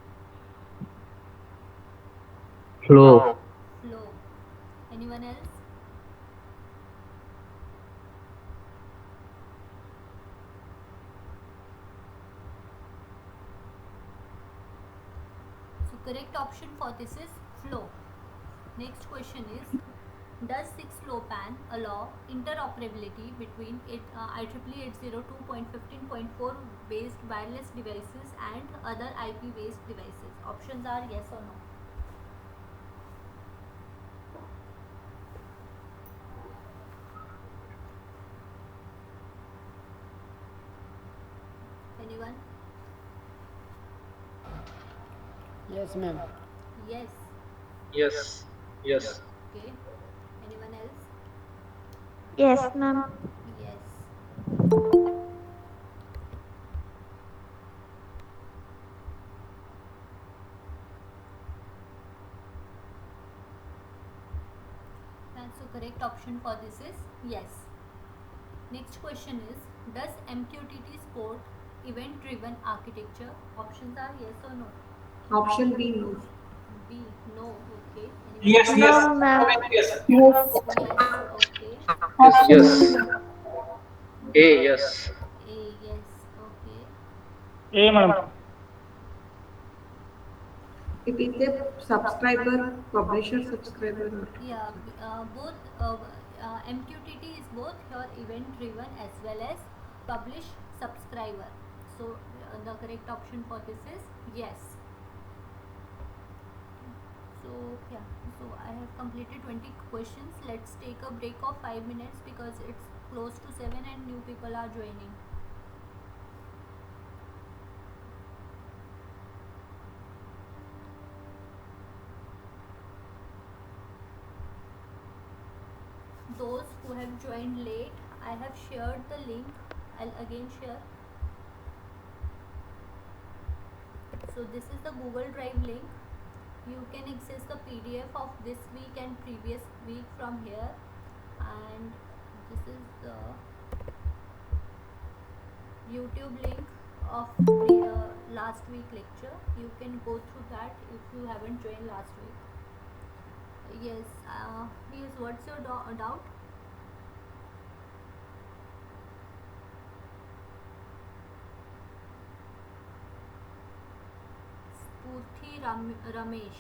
Flow. Flow. Anyone else? So correct option for this is flow. Next question is, does 6LoWPAN allow interoperability between IEEE 802.15.4 based wireless devices and other IP based devices? Options are yes or no. Anyone? Yes, ma'am. Yes. Yes. Yes. Okay. Anyone else? Yes, ma'am. Yes. And so correct option for this is yes. Next question is, does MQTT support event driven architecture? Options are yes or no. Option B, no. B, no. Okay. Anyone Yes, else? yes. No, ma'am. Yes. Yes. Yes. Okay. Yes. Option Yes. B. A. Yes. A, yes. Okay. A, madam. It is a subscriber, publisher subscriber. Or Yeah, both MQTT is both your event driven as well as publish subscriber. So the correct option for this is yes. So yeah, so I have completed 20 questions. Let's take a break of 5 minutes because it's close to 7 and new people are joining. Those who have joined late, I have shared the link. I'll again share. So this is the Google Drive link. You can access the PDF of this week and previous week from here, and this is the YouTube link of last week lecture. You can go through that if you haven't joined last week. Yes, yes. What's your doubt? Spurthi Ramesh,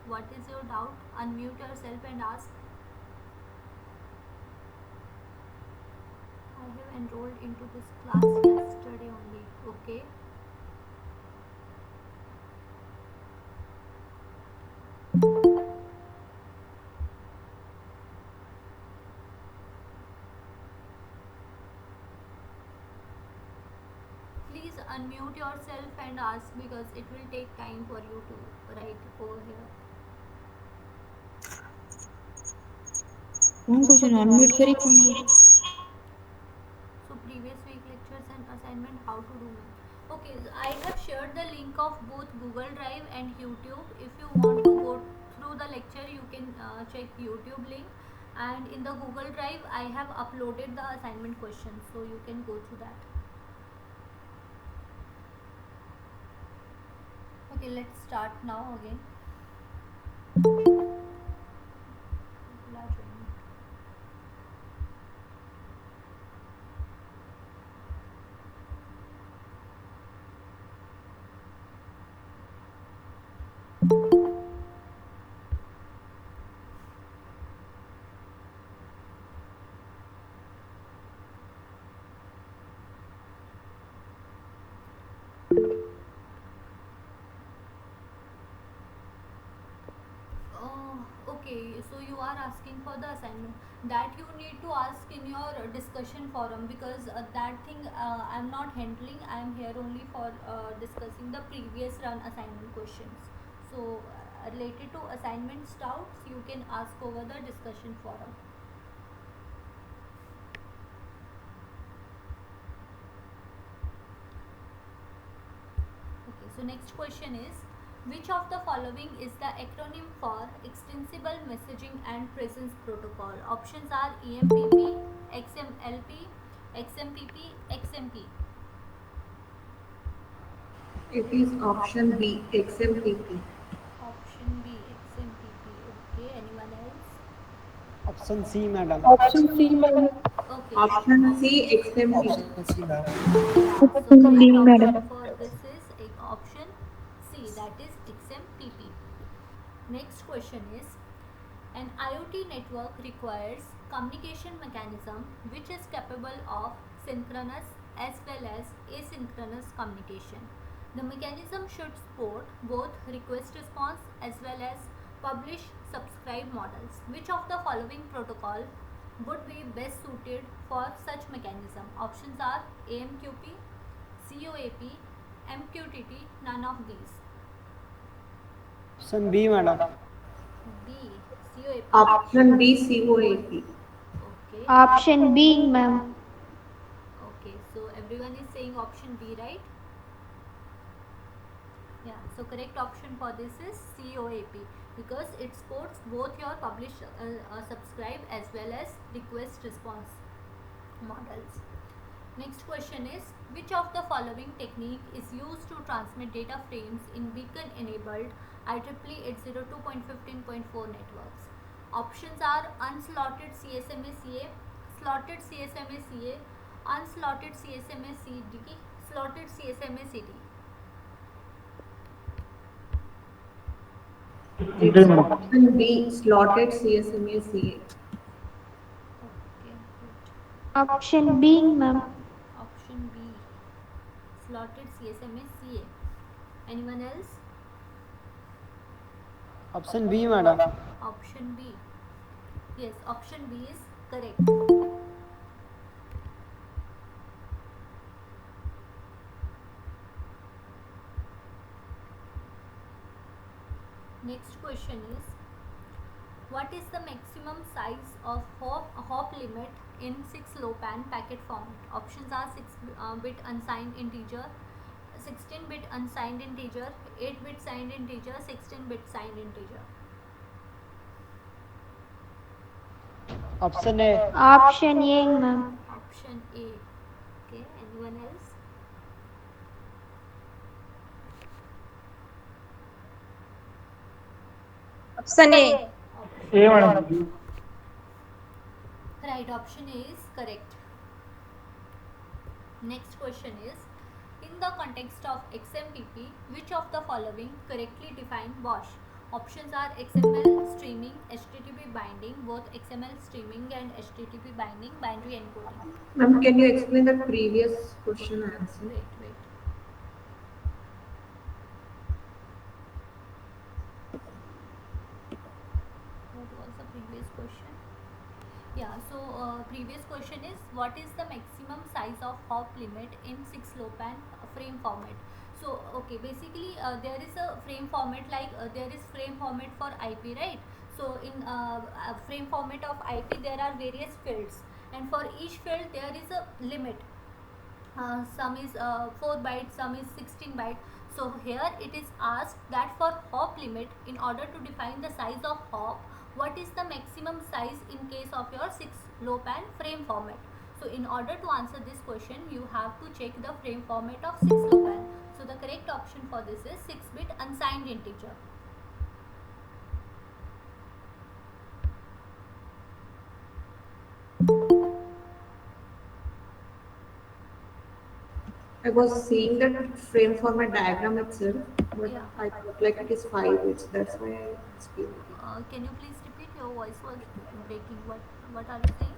what is your doubt? Unmute yourself and ask. I have enrolled into this class yesterday only. Okay. unmute yourself and ask, because it will take time for you to write over here. कौन question unmute करी कौन So previous week lectures and assignment, how to do it. Okay, I have shared the link of both Google Drive and YouTube. If you want to go through the lecture, you can check YouTube link, and in the Google Drive I have uploaded the assignment questions, so you can go through that. Okay, let's start now again. Okay, so you are asking for the assignment that you need to ask in your discussion forum, because that thing I am not handling. I am here only for discussing the previous run assignment questions. So related to assignment doubts, you can ask over the discussion forum. Okay, so next question is, which of the following is the acronym for Extensible Messaging and Presence Protocol? Options are EMPP, XMLP, XMPP, XMP. It is option B, XMPP. Option B, XMPP. Okay, anyone else? Option C madam option C madam Okay. Option C, XMPP. Option C, ma'am. So correct B, option madam. for this is option C, that is XMPP. Next question is, an IoT network requires communication mechanism which is capable of synchronous as well as asynchronous communication. The mechanism should support both request response as well as publish subscribe models. Which of the following protocol would be best suited for such mechanism? Options are AMQP, COAP, MQTT, none of these. Option B madam B, COAP. Option B, COAP. Okay. Option B, ma'am. Okay, so everyone is saying option B, right? Yeah, so correct option for this is COAP, because it supports both your publish, subscribe as well as request response models. Next question is, which of the following technique is used to transmit data frames in beacon enabled IEEE 802.15.4 networks? Options are unslotted CSMA CA, slotted CSMA CA, unslotted CSMA CD, slotted CSMA CD. It's option B, slotted CSMA CA. Okay, good. Option B, ma'am. Option B, slotted CSMA CA. Anyone else? Option B madam Option B. Yes, option B is correct. Next question is, what is the maximum size of hop limit in 6-LoWPAN packet format? Options are 6-bit unsigned integer, 16-bit unsigned integer, 8-bit signed integer, 16-bit signed integer. Option A Option A, ma'am. Option A. Okay, anyone else? Option A A madam Right, option A is correct. Next question is, in the context of XMPP, which of the following correctly define BOSH? Options are XML streaming, HTTP binding, both XML streaming and HTTP binding, binary encoding. Ma'am, can you explain the previous question answer? Wait. What was the previous question? Yeah, so previous question is, what is the maximum size of hop limit in 6-LoWPAN frame format. So okay, basically there is a frame format, like there is frame format for IP, right? So in frame format of IP there are various fields, and for each field there is a limit. Some is 4 bytes, some is 16 byte. So here it is asked that for hop limit, in order to define the size of hop, what is the maximum size in case of your 6 low pan frame format. So in order to answer this question, you have to check the frame format of 6 low pan. So the correct option for this is 6-bit unsigned integer. I was seeing that frame format diagram itself, but Yeah. I thought like it is 5 bits. That's why I asked you. Can you please repeat? Your voice was breaking. What are you saying?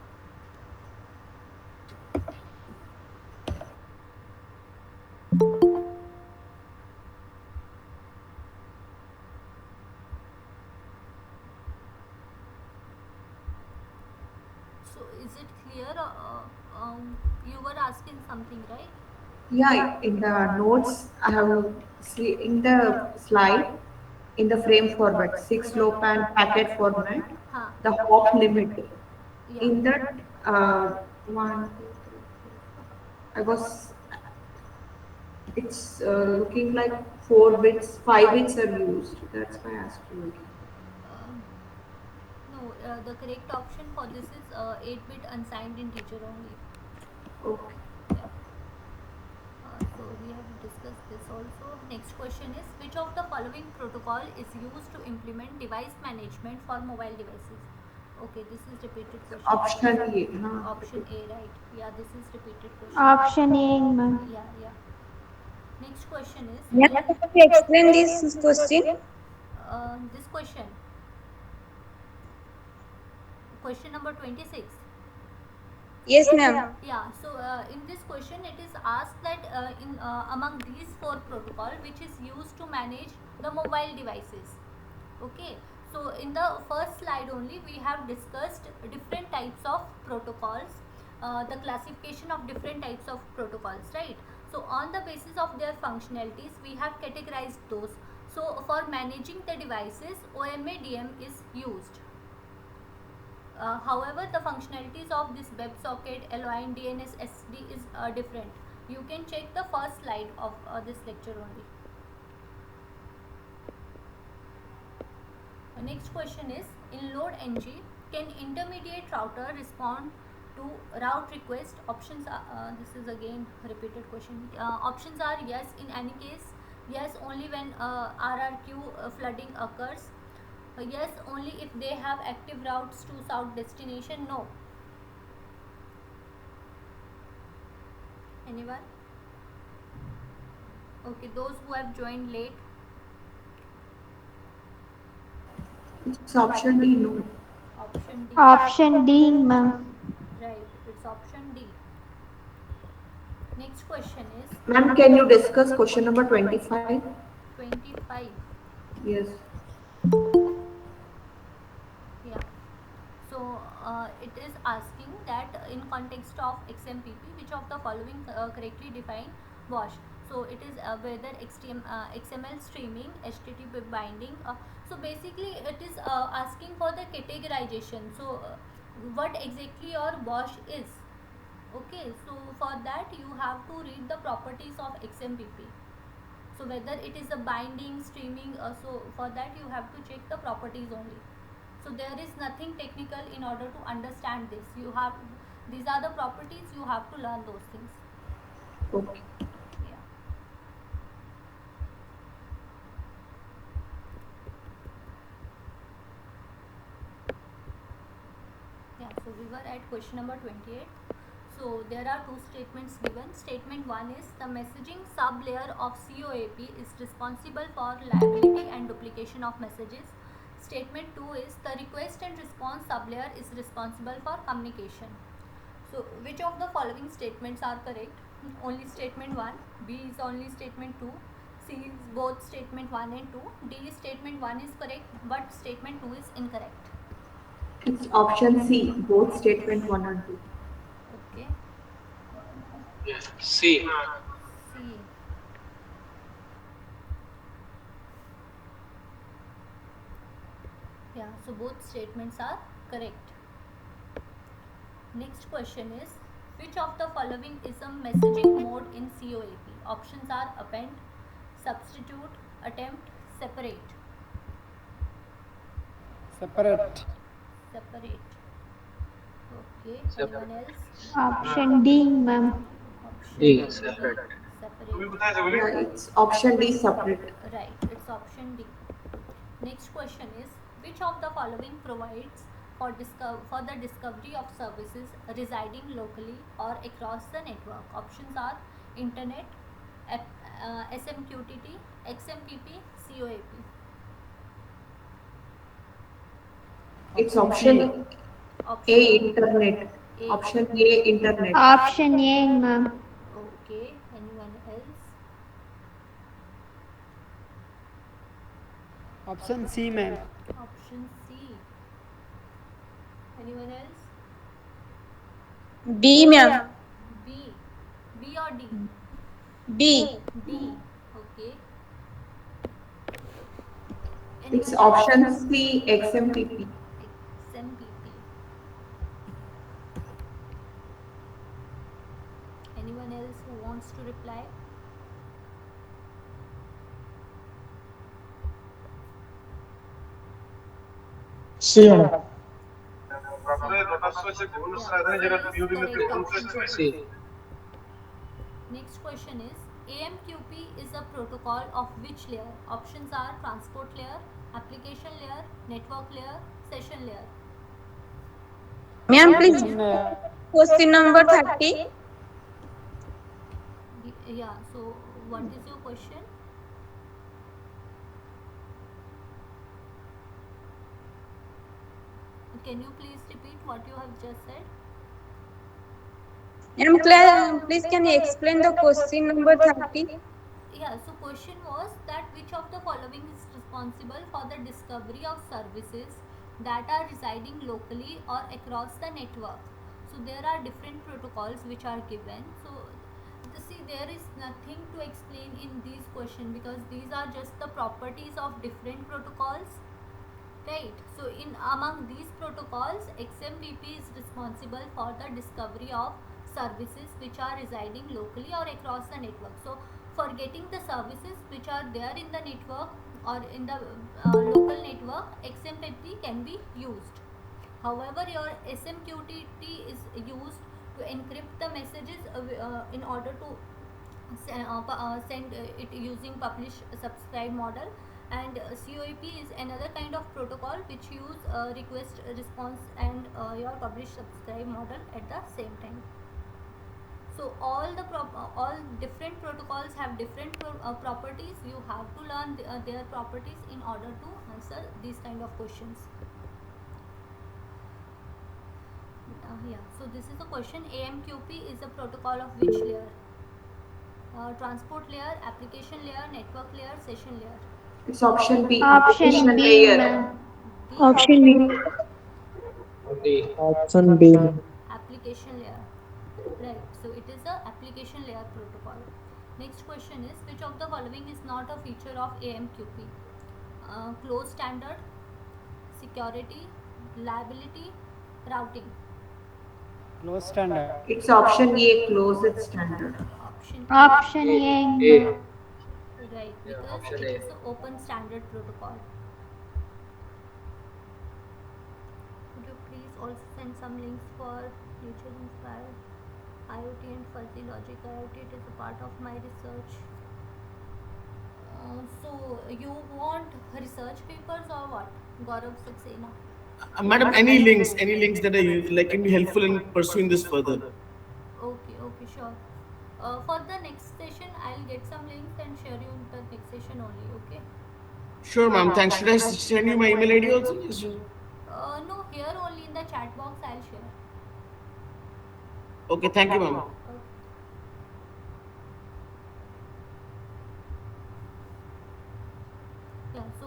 So is it clear? You were asking something, right? Yeah, in the notes I have see in the slide in the frame format, 6 low pan packet format, Huh. the hop limit. Yeah. In that one, two, three, I was it's looking like 4 bits, 5 bits are used. That's why I asked you again. Um, no, the correct option for this is 8-bit unsigned integer only. Okay. Yeah. So we have discussed this also. Next question is, which of the following protocol is used to implement device management for mobile devices? Okay, this is repeated question. Option A. Huh? Option A, right? Yeah, this is repeated question. Option A, ma'am. Yeah. Next question is, Ma'am, can you explain this question? this question number 26. Yes, ma'am. Yeah, so in this question it is asked that in among these 4 protocol, which is used to manage the mobile devices. Okay, so in the first slide only we have discussed different types of protocols, the classification of different types of protocols, right? So on the basis of their functionalities we have categorized those. So for managing the devices, OMADM is used. However, the functionalities of this WebSocket, LOI, and DNS SD is different. You can check the first slide of this lecture only. The next question is, in LoadNG, can intermediate router respond to route request? Options are, this is again repeated question. Options are yes in any case, yes only when RRQ flooding occurs, yes only if they have active routes to south destination, no. Anyone? Okay, those who have joined late. It's option D. No. Option D. Option D, ma'am. Right, it's option D. Next question is, Ma'am, can you discuss question number 25? 25. Yes. Yeah. So it is asking that in context of XMPP, which of the following correctly define WASH? So it is whether XML streaming, HTTP binding. So basically it is asking for the categorization. So what exactly your WASH is? Okay, so for that you have to read the properties of XMPP. So whether it is a binding, streaming, so for that you have to check the properties only. So there is nothing technical in order to understand this. These are the properties, you have to learn those things. Okay. Yeah. Yeah, so we were at question number 28. So there are 2 statements given. Statement 1 is, the messaging sub-layer of COAP is responsible for liability and duplication of messages. Statement 2 is, the request and response sub-layer is responsible for communication. So which of the following statements are correct? Only statement 1, B is only statement 2, C is both statement 1 and 2, D is statement 1 is correct but statement 2 is incorrect. It's option C, both statement 1 and 2. Okay. C. C. Yeah, so both statements are correct. Next question is, which of the following is a messaging mode in COAP? Options are append, substitute, attempt, separate. Separate. Separate. Okay, Separate. anyone else? Option D, ma'am. Option D. D, Separate. separate. Yeah, it's option D, separate. Right, it's option D. Next question is, which of the following provides for the discovery of services residing locally or across the network? Options are internet, SMQTT, XMPP, COAP. It's option A, Option internet. A. Option A, internet. Option A, ma'am. Okay, anyone else? Option C, ma'am. Option C. Anyone else? B, ma'am. B. B or D? D. D. Okay. It's Anyone else? option C, XMPP. XMPP. Anyone else who wants to reply? C, madam. C. Next question is, AMQP is a protocol of which layer? Options are transport layer, application layer, network layer, session layer. Ma'am, please. Option Question number 30. Yeah, so what is your question? Can you please repeat what you have just said? Ma'am, please can you explain the question number 30? Yeah, so question was that which of the following is responsible for the discovery of services that are residing locally or across the network? So there are different protocols which are given. So see, there is nothing to explain in these questions because these are just the properties of different protocols. Right. So in among these protocols, XMPP is responsible for the discovery of services which are residing locally or across the network. So for getting the services which are there in the network or in the local network, XMPP can be used. However, your SMQTT is used to encrypt the messages in order to send it using publish subscribe model, and COAP is another kind of protocol which use request response and your publish subscribe model at the same time. So all different protocols have different properties. You have to learn their properties in order to answer these kind of questions. Yeah, so this is the question. AMQP is a protocol of which layer? Transport layer, application layer, network layer, session layer. It's option B, Option application B, layer. ma'am. B, Option B. D. Option B. application layer. Right, so it is a application layer protocol. Next question is, which of the following is not a feature of AMQP? Closed standard, security, reliability, routing. Close standard. It's option A, closed standard. Option Option A, A. ma'am. Right, Yeah, because option it A. is an open standard protocol. Could you please also send some links for Nature Inspired IoT and Fuzzy Logic IoT? It is a part of my research. So you want research papers or what? Gaurav Saxena. Madam, any links that are like can be helpful in pursuing this further. Okay, sure. For the next session, I'll get some links and share you in the next session only. Okay. Sure, ma'am. Thanks. Should I send you my email ID also? Yes, sir. No, here only in the chat box I'll share. Okay, thank you, ma'am. Okay. Yeah. So,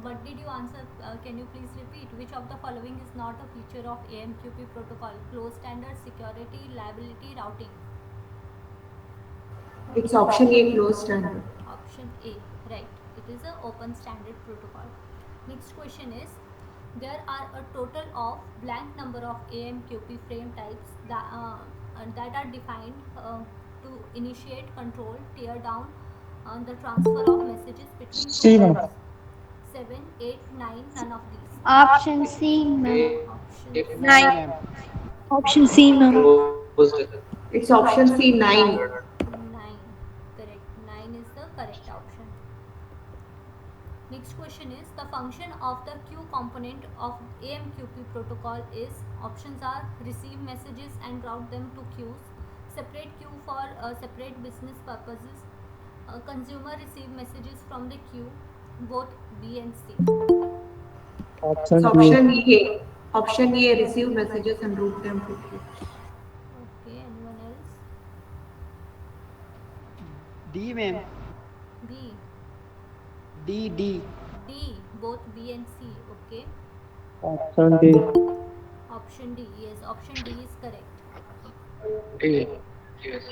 what did you answer? Can you please repeat? Which of the following is not a feature of AMQP protocol? Closed standard, security, reliability, routing. It's option A, closed standard. Option A, right. It is a open standard protocol. Next question is, there are a total of blank number of AMQP frame types that are defined to initiate, control, tear down the transfer of messages between two C, nodes. madam. 7, 8, 9, none of these. Option C, ma'am. Option C. 9. Option C, ma'am. Closed. It's option C, 9. 9. Correct. 9 is the correct option. Next question is, the function of the queue component of AMQP protocol is, options are receive messages and route them to queues, separate queue for separate business purposes, consumer receive messages from the queue, both B and C. It's Option option B. A. Option A, receive messages and route them to queue. Okay, anyone else? D, ma'am. B. D. D, both B and C. Okay. Option D. Option D, yes, option D is correct. D. Yes.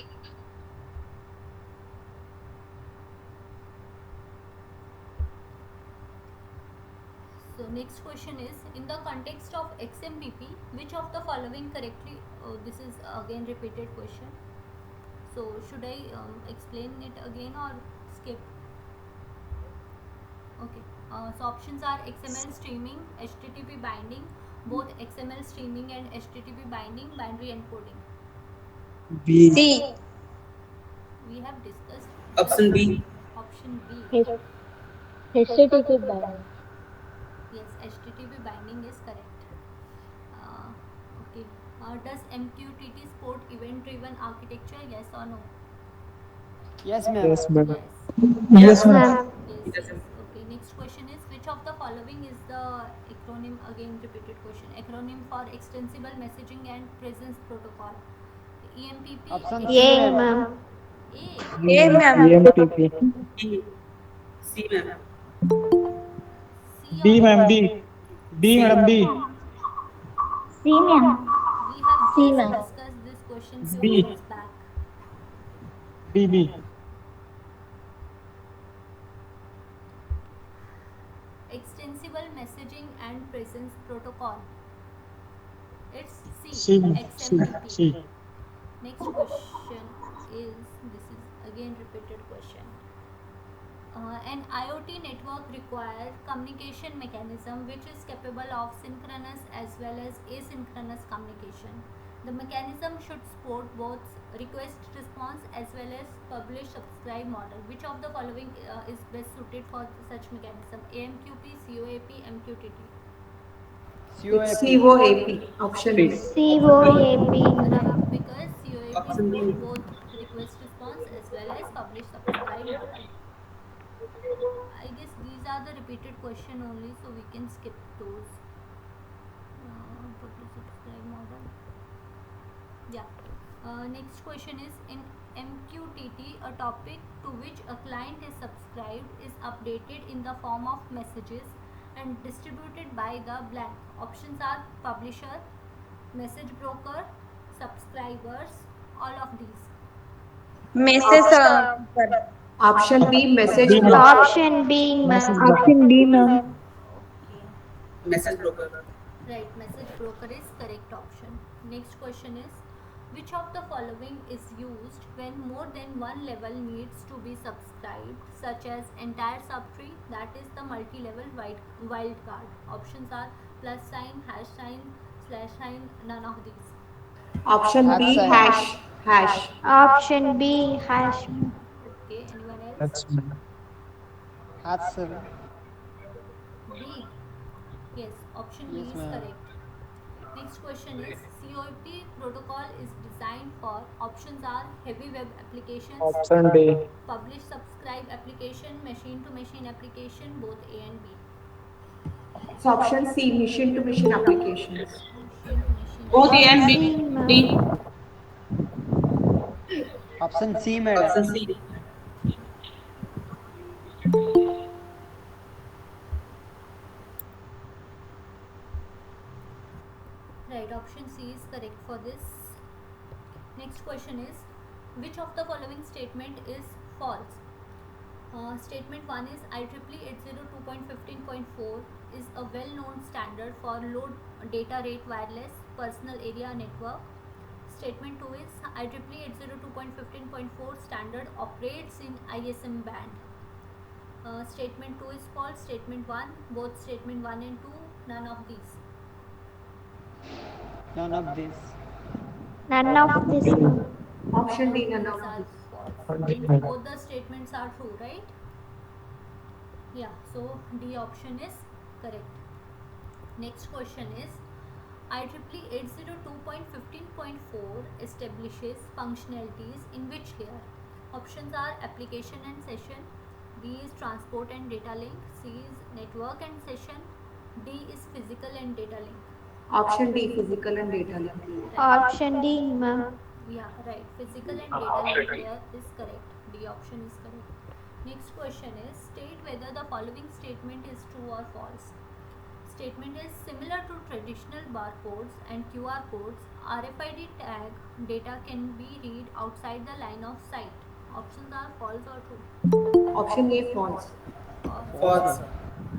So next question is, in the context of XMPP, which of the following correctly, this is again repeated question. So should I explain it again or skip? Okay. So options are XML streaming, HTTP binding, both XML streaming and HTTP binding, binary encoding. B. C. We have discussed. Option B. Option B. HTTP binding. Yes, HTTP binding is correct. Okay. Does MQTT support event-driven architecture? Yes or no? Yes, ma'am. Yes, madam. Yes. Yes, ma'am. Yes. Okay. Next question is, which of the following is the acronym? Again, repeated question. Acronym for Extensible Messaging and Presence Protocol. EMPP. Option A, C, ma'am. ma'am. A, ma'am. EMPP. C, ma'am. C B, or ma'am. B. B, madam. B. C, ma'am. we have C, just ma'am. discussed this question few B. minutes back. B. B. Extensible Messaging and Presence Protocol. It's C. C. XMPP. C. Next question is, this is again repeated question. An IoT network requires communication mechanism which is capable of synchronous as well as asynchronous communication. The mechanism should support both request response as well as publish subscribe model. Which of the following is best suited for such mechanism? AMQP, COAP, MQTT. It's COAP. COAP. Option B. COAP. Right, because COAP Option B. supports both request response as well as publish subscribe model. I guess these are the repeated question only, so we can skip those. Publish subscribe model. Yeah. Next question is, in MQTT, a topic to which a client is subscribed is updated in the form of messages and distributed by the blank. Options are publisher, message broker, subscribers, all of these. Message. Option B, message B, broker. Option B, Message ma'am. broker. Option B, ma'am. Okay. Message broker. Right, message broker is correct option. Next question is, which of the following is used when more than one level needs to be subscribed, such as entire subtree, that is the multi-level wildcard. Options are plus sign, hash sign, slash sign, none of these. Option B, Hash hash. Option B, hash. Okay, anyone else? That's madam. Hassle. B. Yes, option B Yes, is ma'am. correct. Next question is, COAP protocol is designed for, options are heavy web applications, Option D. publish subscribe application, machine to machine application, both A and B. It's option C, machine to machine applications. Machine to machine. Both A and B. C, ma'am. D. Option C, madam. Option C. Right, option C is correct for this. Next question is, which of the following statement is false? Statement 1 is IEEE 802.15.4 is a well-known standard for low data rate wireless personal area network. Statement 2 is IEEE 802.15.4 standard operates in ISM band. Statement 2 is false. Statement 1, both statement 1 and 2, none of these. None of this. None of this. Option D, These none of are these. false. Means both the statements are true, right? Yeah, so D option is correct. Next question is IEEE 802.15.4 establishes functionalities in which layer? Options are application and session, B is transport and data link, C is network and session, D is physical and data link. Option D, physical and data link. Option D, ma'am. Yeah, right. Physical and data link layer is correct. D option is correct. Next question is state whether the following statement is true or false. Statement is similar to traditional barcodes and QR codes, RFID tag data can be read outside the line of sight. Options are false or true. Option A, false. False.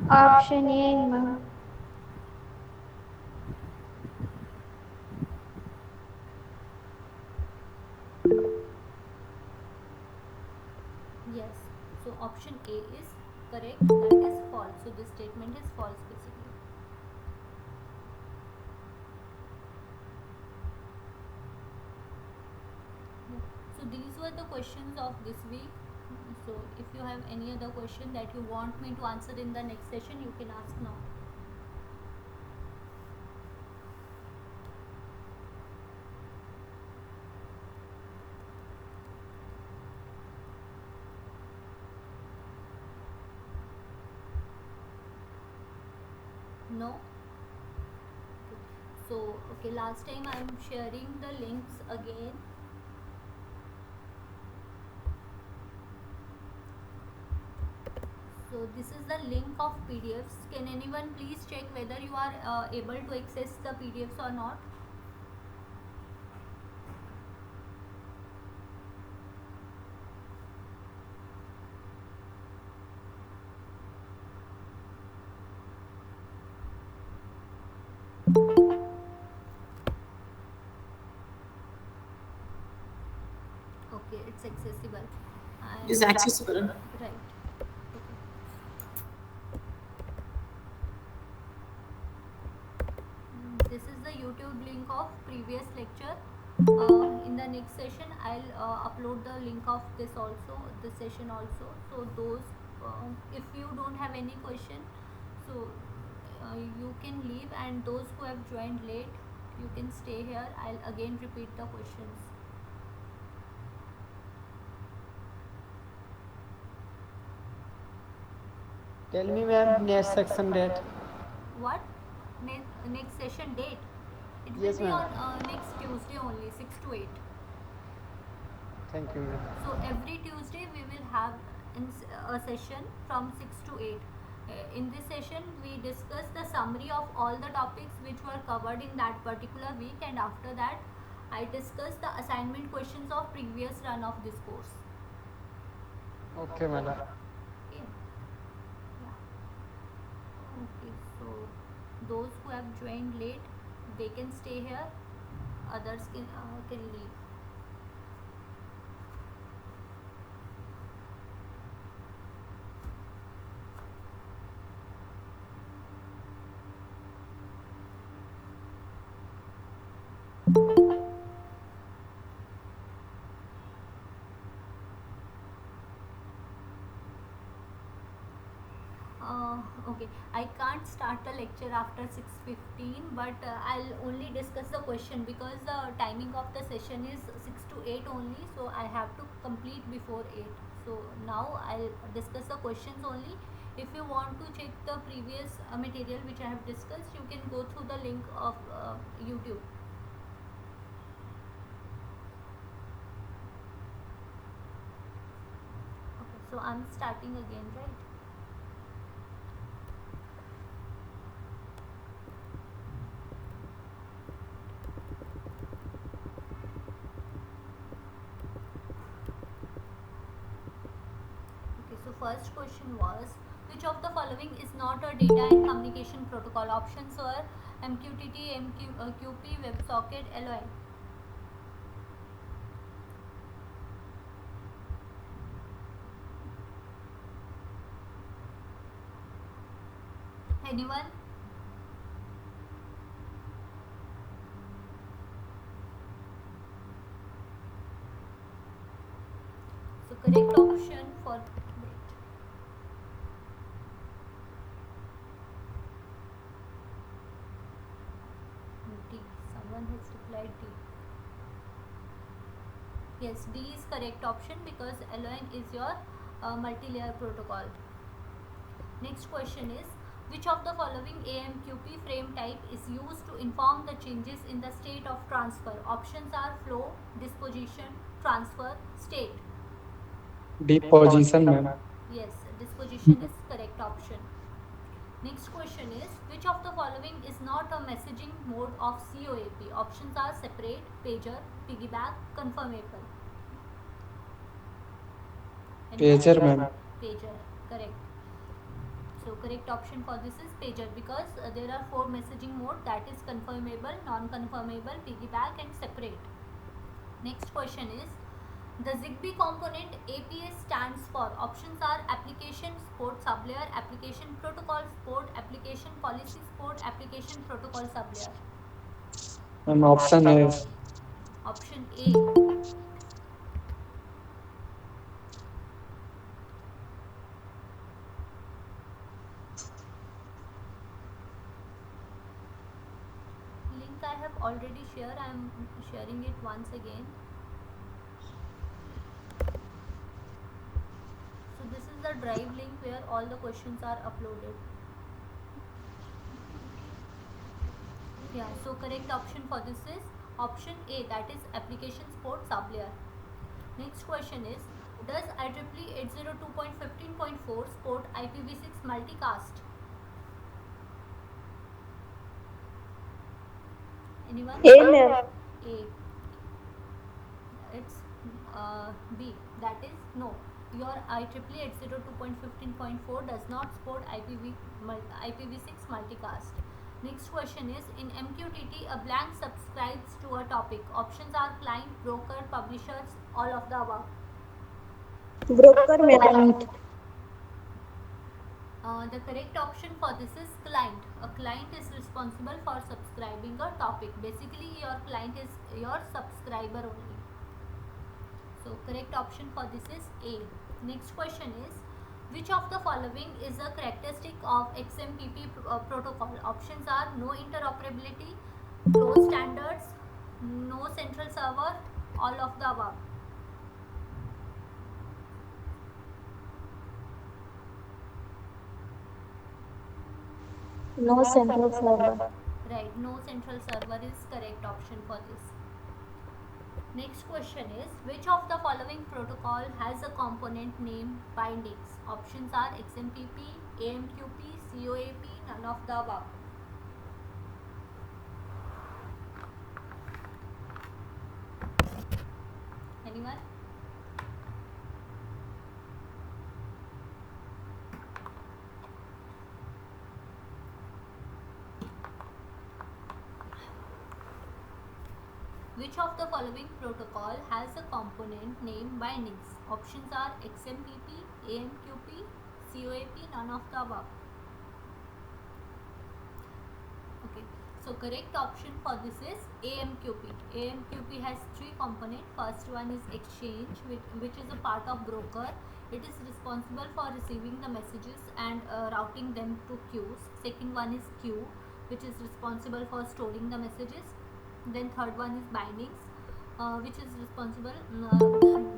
Option A, ma'am. Yes. So option A is correct. That is false. So this statement is false basically. So these were the questions of this week. So if you have any other question that you want me to answer in the next session, you can ask now. No? Okay. So, okay, last time I am sharing the links again. So this is the link of PDFs. Can anyone please check whether you are able to access the PDFs or not? Okay, it's accessible. Is accessible. Right. Okay. This is the YouTube link of previous lecture. In the next session, I'll upload the link of this also, this session also. So those, if you don't have any question, so you can leave, and those who have joined late, you can stay here. I'll again repeat the questions. Tell me, ma'am, next section date. What? Next session date? It will Yes, be ma'am. on next Tuesday only, 6 to 8. Thank you, ma'am. So every Tuesday we will have a session from 6 to 8. In this session we discuss the summary of all the topics which were covered in that particular week, and after that I discuss the assignment questions of previous run of this course. Okay, madam. Okay. Yeah. Okay, so those who have joined late, they can stay here, others can leave. Okay, I can't start the lecture after 6:15, but I'll only discuss the question because the timing of the session is 6 to 8 only, so I have to complete before 8. So now I'll discuss the questions only. If you want to check the previous material which I have discussed, you can go through the link of YouTube. Okay, so I'm starting again, right? Okay, So first question was, which of the following is not a data and communication protocol? Options were MQTT, MQP, WebSocket, LON. Anyone? So correct option for D. Someone has replied D. Yes, D is correct option because LON is your multi-layer protocol. Next question is, which of the following AMQP frame type is used to inform the changes in the state of transfer? Options are flow, disposition, transfer, state. Deposition, ma'am. Yes, disposition is correct option. Next question is, which of the following is not a messaging mode of COAP? Options are separate, pager, piggyback, confirmable. Pager, ma'am. Pager, correct. So correct option for this is pager because there are 4 messaging mode, that is confirmable, non-confirmable, piggyback and separate. Next question is, the ZigBee component APA stands for. Options are application support sublayer, application protocol support, application policy support, application protocol sublayer. Option A. Option A. Link I have already shared. I am sharing it once again. So this is the drive link where all the questions are uploaded. Yeah, so correct option for this is option A, that is application support sublayer. Next question is, does IEEE 802.15.4 support IPv6 multicast? Anyone? A, ma'am. A. It's B, that is no. Your IEEE 802.15.4 does not support IPv6 multicast. Next question is, in MQTT, a blank subscribes to a topic. Options are client, broker, publishers, all of the above. Broker, ma'am. The correct option for this is client. A client is responsible for subscribing a topic. Basically, your client is your subscriber only. So correct option for this is A. Next question is, which of the following is a characteristic of XMPP protocol? Options are no interoperability, closed standards, no central server, all of the above. No central server. Right, no central server is correct option for this. Next question is, which of the following protocol has a component name bindings? Options are XMPP, AMQP, COAP, none of the above. Anyone? Which of the following protocol has a component name bindings? Options are XMPP, AMQP, COAP, none of the above. Okay, so correct option for this is AMQP. AMQP has 3 components. First one is exchange, which is a part of broker. It is responsible for receiving the messages and routing them to queues. Second one is queue, which is responsible for storing the messages. Then third one is bindings, which is responsible,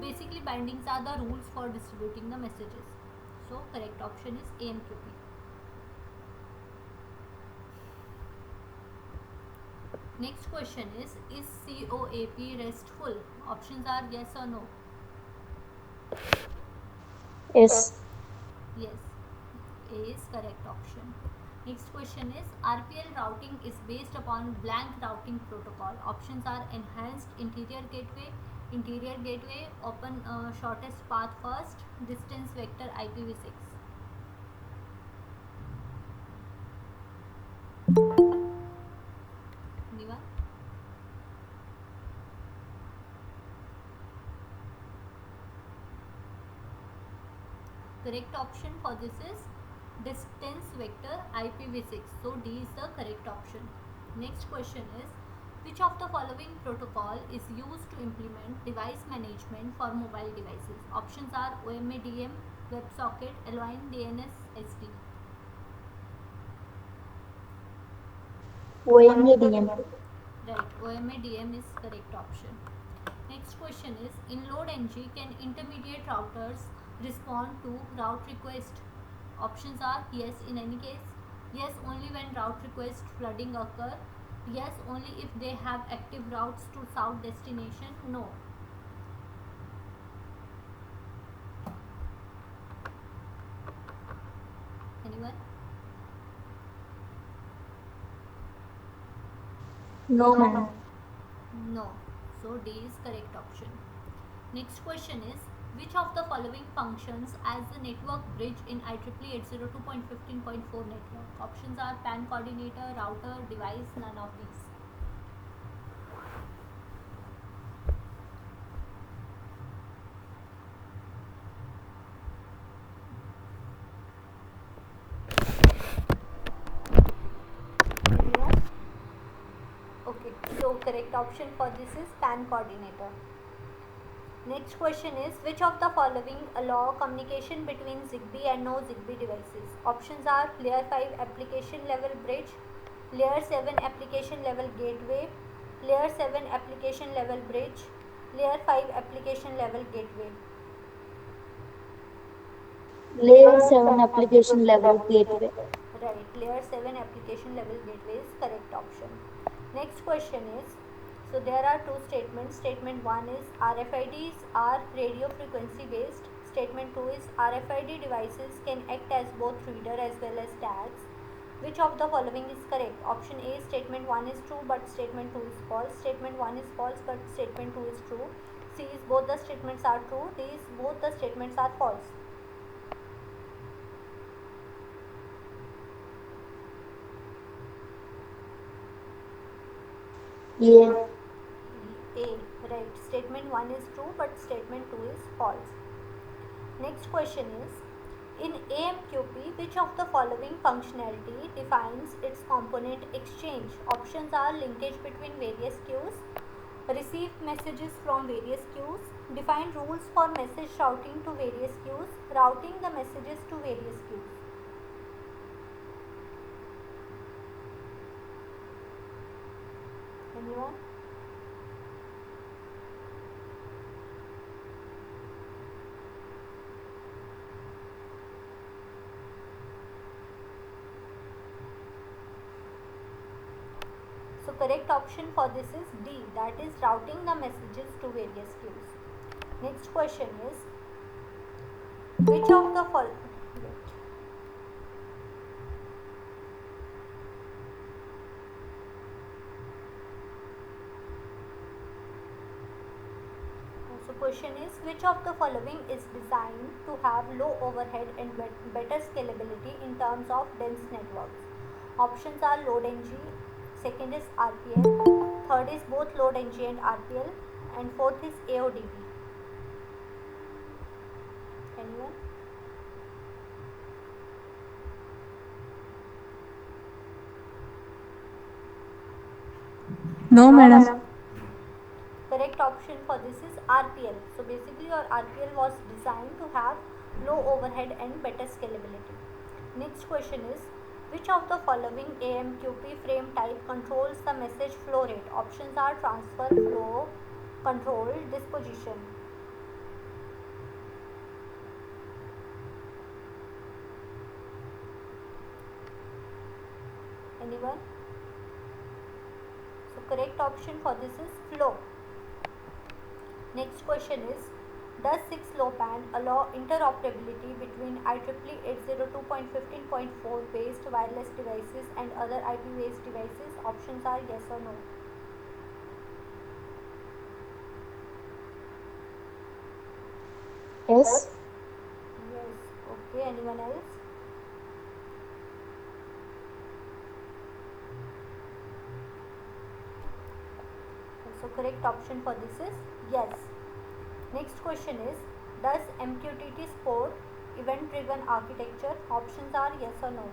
basically bindings are the rules for distributing the messages. So correct option is AMQP. Next question is COAP RESTful? Options are yes or no. Yes. Yes, A is correct option. Next question is, RPL routing is based upon blank routing protocol. Options are enhanced interior gateway, Interior gateway, open shortest path first, distance vector IPv6. Anyone? Correct option for this is distance vector IPv6. So D is the correct option. Next question is, which of the following protocol is used to implement device management for mobile devices? Options are OMA-DM, WebSocket, LWIN, DNS, SD. OMADM. Right, OMA-DM is correct option. Next question is, in LoadNG, can intermediate routers respond to route request? Options are yes in any case, yes only when route request flooding occur, yes only if they have active routes to south destination, no. Anyone? No, ma'am. No. So D is correct option. Next question is, which of the following functions as the network bridge in IEEE 802.15.4 network? Options are PAN coordinator, router, device, none of these. Okay, so correct option for this is PAN coordinator. Next question is, which of the following allow communication between ZigBee and no ZigBee devices? Options are layer 5 application level bridge, layer 7 application level gateway, layer 7 application level bridge, layer 5 application level gateway. Layer 7 application level gateway. Right, layer 7 application level gateway is correct option. Next question is, so there are two statements. Statement 1 is RFIDs are radio frequency based. Statement 2 is RFID devices can act as both reader as well as tags. Which of the following is correct? Option A, statement 1 is true but statement 2 is false. Statement 1 is false but statement 2 is true. C is both the statements are true. D is both the statements are false. Yeah. A, right. Statement 1 is true but statement 2 is false. Next question is, in AMQP, which of the following functionality defines its component exchange? Options are linkage between various queues, receive messages from various queues, define rules for message routing to various queues, routing the messages to various queues. Anyone? So correct option for this is D, that is routing the messages to various queues. Next question is, which of the following So question is, which of the following is designed to have low overhead and better scalability in terms of dense networks? Options are LoadNG, second is RPL, third is both LoadNG and RPL, and fourth is AODP. Anyone? No, madam. Correct option for this is RPL. So basically your RPL was designed to have low overhead and better scalability. Next question is, which of the following AMQP frame type controls the message flow rate? Options are transfer, flow, control, disposition. Anyone? So correct option for this is flow. Next question is, does 6LoWPAN allow interoperability between IEEE 802.15.4 based wireless devices and other IP based devices? Options are yes or no. Yes. Yes. Okay. Anyone else? So correct option for this is yes. Next question is, does MQTT support event driven architecture? Options are yes or no.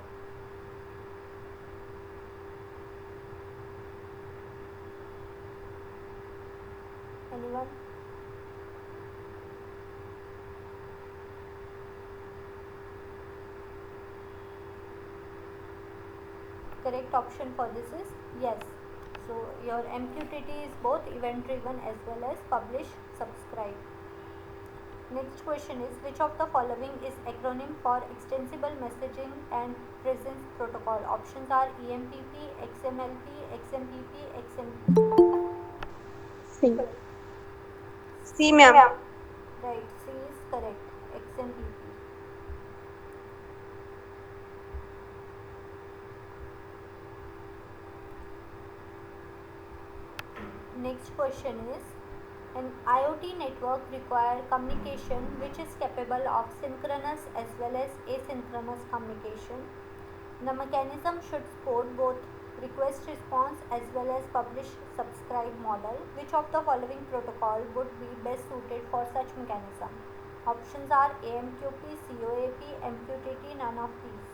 Anyone? Correct option for this is yes. So your MQTT is both event driven as well as publish subscribe. Next question is, which of the following is acronym for Extensible Messaging and Presence Protocol? Options are EMPP, XMLP, XMPP, XMPP. C. C, ma'am. Right, C is correct. XMPP. Next question is, an IoT network requires communication which is capable of synchronous as well as asynchronous communication. The mechanism should support both request response as well as publish subscribe model. Which of the following protocol would be best suited for such mechanism? Options are AMQP, COAP, MQTT, none of these.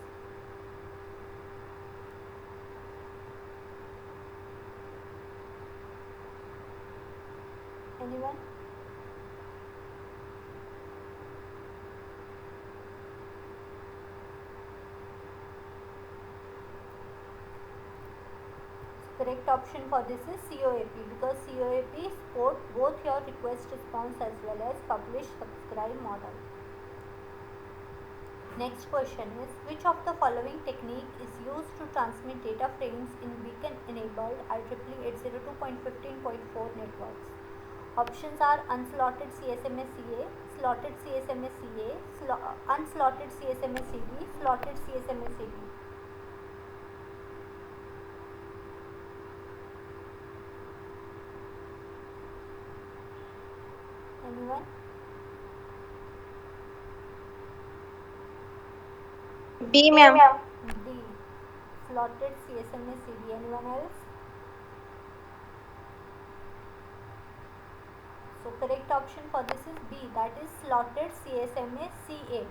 Anyone? Correct option for this is COAP, because COAP support both your request response as well as publish subscribe model. Next question is, which of the following technique is used to transmit data frames in beacon enabled IEEE 802.15.4 networks? Options are unslotted CSMA CA, slotted CSMA CA, unslotted CSMA CB, slotted CSMA CB. Anyone? D, ma'am. D. Slotted CSMA CD. Anyone else? So correct option for this is B, that is slotted CSMA CA.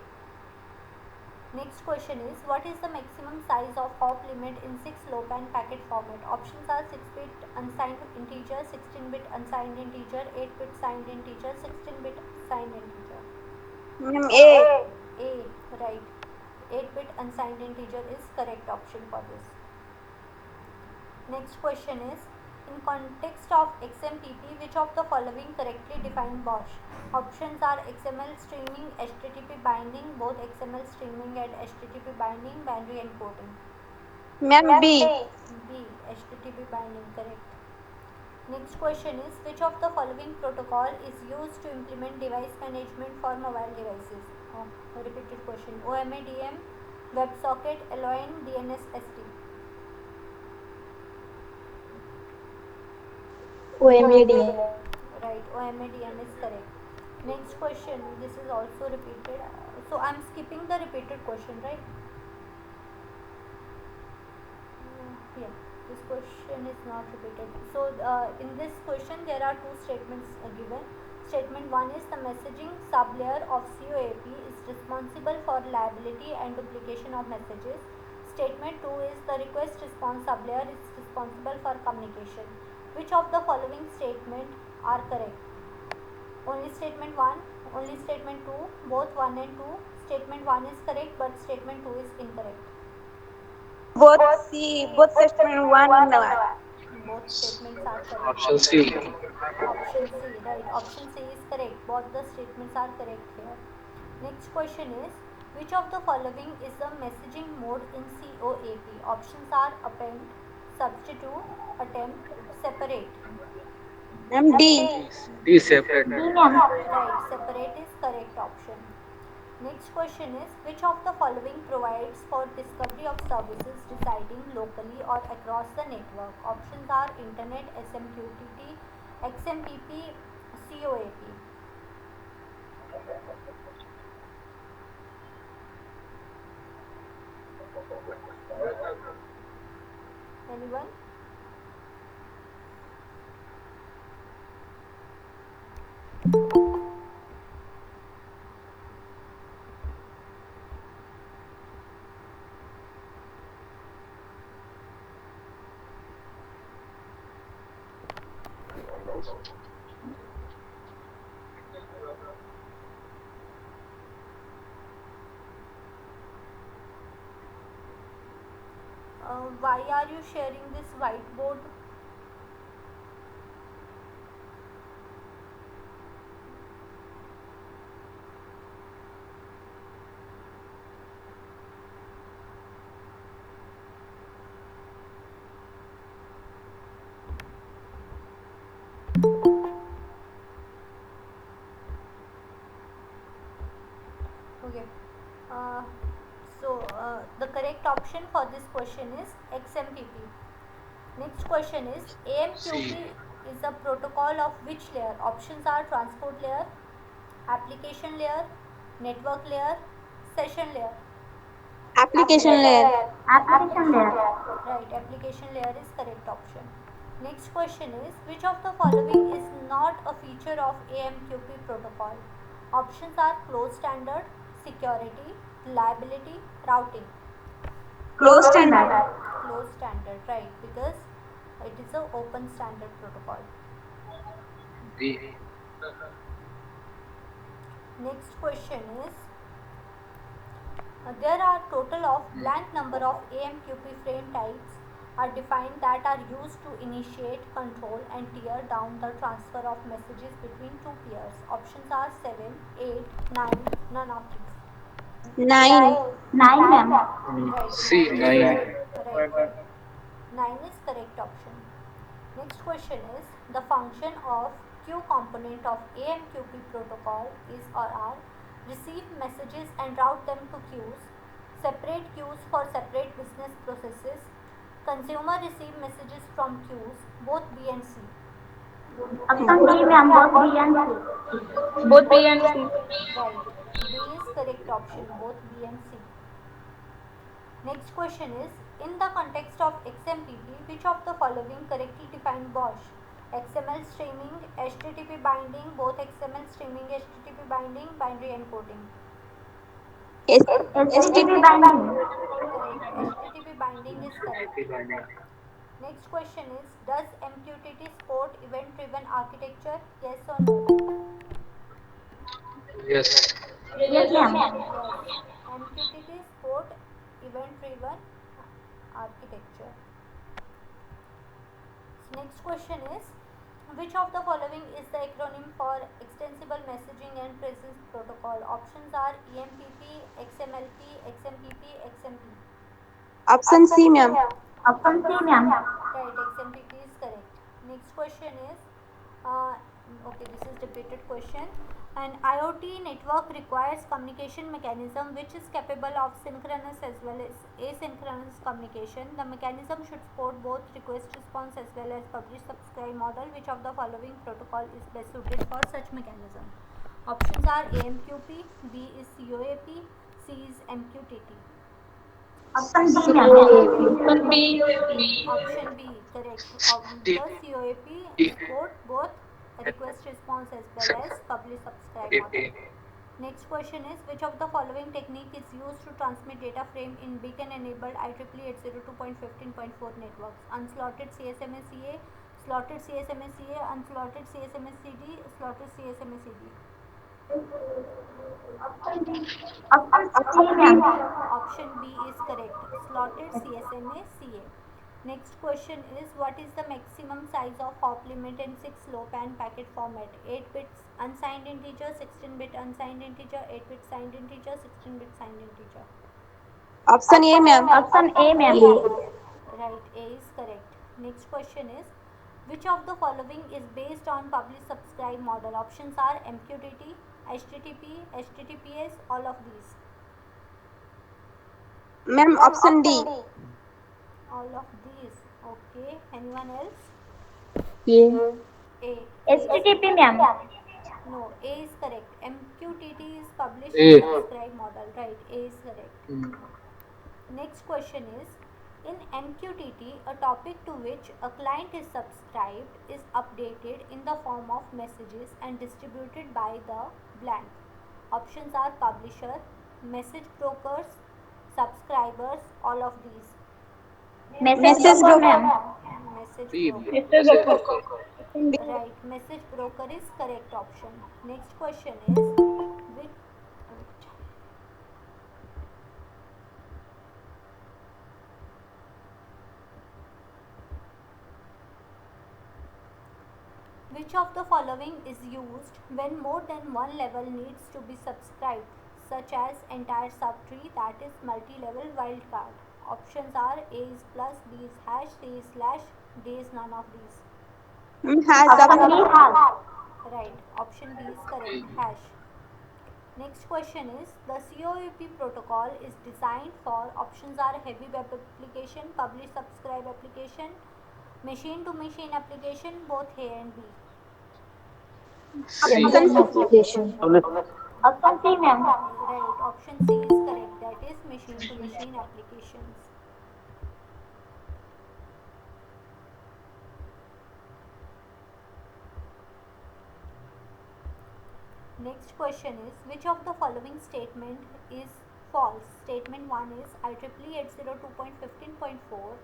Next question is, what is the maximum size of hop limit in 6-low-pan packet format? Options are 6-bit unsigned integer, 16-bit unsigned integer, 8-bit signed integer, 16-bit signed integer. Ma'am, A. A, right. 8-bit unsigned integer is correct option for this. Next question is, in context of XMPP, which of the following correctly define BOSH? Options are XML streaming, HTTP binding, both XML streaming and HTTP binding, binary encoding. Ma'am, B. B, HTTP binding, correct. Next question is, which of the following protocol is used to implement device management for mobile devices? Oh, repeated question. OMADM, WebSocket, Alloy, DNS-SD. OMADM. Right, OMADM is correct. Next question, this is also repeated. So I'm skipping the repeated question, right? Yeah, this question is not repeated. So in this question there are two statements given. Statement 1 is the messaging sublayer of COAP is responsible for reliability and duplication of messages. Statement 2 is the request response sublayer is responsible for communication. Which of the following statement are correct? Only statement 1, only statement 2, both 1 and 2. Statement 1 is correct but statement 2 is incorrect. Both C. Both statement 1 and 1. Both statements are correct. Option C. Option C, right. Option C is correct. Both the statements are correct here. Next question is, which of the following is the messaging mode in COAP? Options are append, substitute, attempt, separate. Ma'am, D. D separate. Right, separate is correct option. Next question is, which of the following provides for discovery of services residing locally or across the network? Options are internet, SMQTT, XMPP, COAP. Anyone? Why are you sharing this whiteboard? Okay. Uh, the correct option for this question is XMPP. Next question is AMQP is a protocol of which layer? Options are transport layer, application layer, network layer, session layer. Application layer. Application layer. Right, application layer is correct option. Next question is which of the following is not a feature of AMQP protocol? Options are closed standard, security, reliability, routing. Closed standard. Closed standard, right, because it is a open standard protocol. B. Next question is there are total of blank number of AMQP frame types are defined that are used to initiate, control and tear down the transfer of messages between two peers. Options are 7, 8, 9, none of these. 9. 9, ma'am. Right, C. 9 is 9. right. 9 is correct option. Next question is the function of queue component of AMQP protocol is or are receive messages and route them to queues, separate queues for separate business processes, consumer receive messages from queues, both B and C. Option B, ma'am. Both B and C. Both B and C. Right, B is correct option, both B and C. Next question is in the context of XMPP, which of the following correctly define BOSH? XML streaming, HTTP binding, both XML streaming, HTTP binding, binary encoding. HTTP binding. Correct, HTTP binding is correct. Next question is does MQTT support event driven architecture? Yes or no? Yes. Yes, ma'am. Yes, MQTT support event driven architecture. Next question is which of the following is the acronym for Extensible Messaging and Presence Protocol? Options are EMPP, XMLP, XMPP, XMP. Option C, ma'am. Option C, ma'am. Right, XMPP is correct. Next question is okay, this is repeated question. An IoT network requires communication mechanism which is capable of synchronous as well as asynchronous communication. The mechanism should support both request response as well as publish subscribe model. Which of the following protocol is best suited for such mechanism? Options are AMQP, B is COAP, C is MQTT. Option B, ma'am. Option B. Option B, correct. The COAP support both request response as well as publish subscribe model. Next question is which of the following technique is used to transmit data frame in beacon enabled IEEE 802.15.4 networks? Unslotted CSMA CA, slotted CSMA CA, unslotted CSMA CD, slotted CSMA CD. Option C, ma'am. Option B is correct. Slotted CSMA CA. Next question is what is the maximum size of hop limit in 6 low pan packet format? 8 bits unsigned integer, 16 bit unsigned integer, 8 bit signed integer, 16 bit signed integer. Option A, ma'am. Option A, ma'am. Right, A is correct. Next question is which of the following is based on publish subscribe model? Options are MQTT, HTTP, HTTPS, all of these. Ma'am, option D. All of these. Okay. Anyone else? Yeah. A. HTTP, ma'am. No, A is correct. MQTT is published A. subscribe model. Right, A is correct. Next question is, in MQTT, a topic to which a client is subscribed is updated in the form of messages and distributed by the blank. Options are publisher, message brokers, subscribers, all of these. Message broker. Message C. broker. Message broker. Right, message broker is correct option. Next question is, which Which of the following is used when more than one level needs to be subscribed, such as entire subtree, that is multi-level wildcard? Options are A is plus, B is hash, C is slash, D is none of these. Right, option B is correct, hash. Next question is, the COAP protocol is designed for, options are heavy web application, publish subscribe application, machine to machine application, both A and B. C. application. Option C, ma'am. Right, option C is correct, that is machine to machine applications. Next question is, which of the following statement is false? Statement 1 is IEEE 802.15.4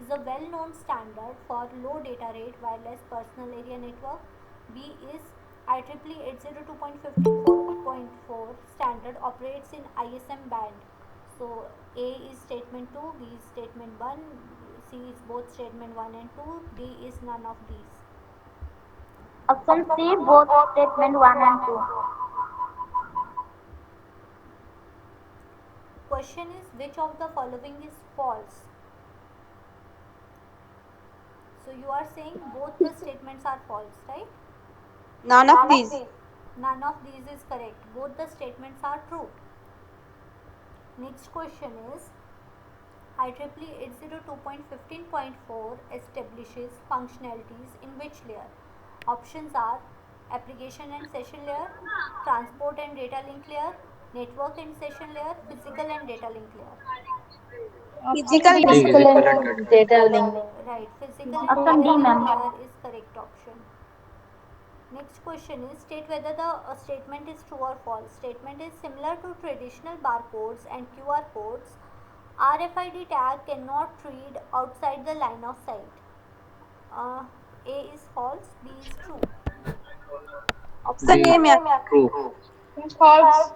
is a well-known standard for low data rate wireless personal area network. B is IEEE 802.15.4 standard operates in ISM band. So A is statement 2, B is statement 1, C is both statement 1 and 2, D is none of these. Option C, both statement 1 and 2. Question is, which of the following is false? So you are saying both the statements are false, right? None of these. None of these is correct. Both the statements are true. Next question is, IEEE 802.15.4 establishes functionalities in which layer? Options are application and session layer, transport and data link layer, network and session layer, physical and data link layer. Physical. Physical and data link. Right, physical and Option data D, link ma'am. layer is correct option. Next question is, state whether the statement is true or false. Statement is similar to traditional barcodes and QR codes. RFID tag cannot read outside the line of sight. A is false, B is true. Option D. A, ma'am. True. False.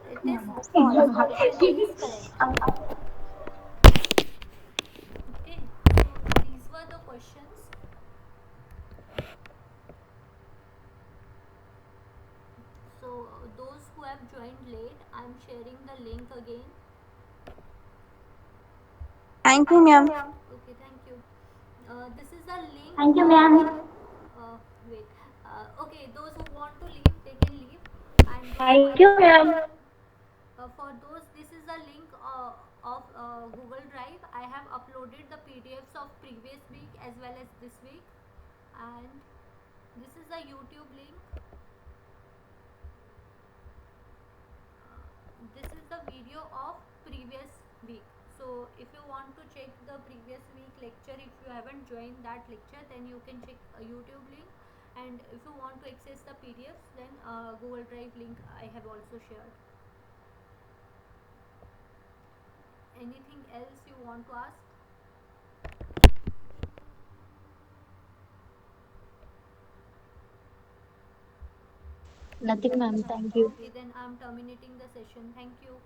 It is false. Option A is correct. Okay, so these were the questions. So those who have joined late, I am sharing the link again. Thank you, ma'am. Okay, thank you. This is a link. Thank you, ma'am. Wait. Okay, those who want to leave, they can leave. And those who Thank you, ma'am. for those, this is a link of Google Drive. I have uploaded the PDFs of previous week as well as this week, and this is a YouTube link. This is the video of previous week. So if you want to check the previous week lecture, if you haven't joined that lecture, then you can check a YouTube link, and if you want to access the PDFs, then Google Drive link I have also shared. Anything else you want to ask? Nothing, ma'am. Thank you. Okay, then I'm terminating the session. Thank you.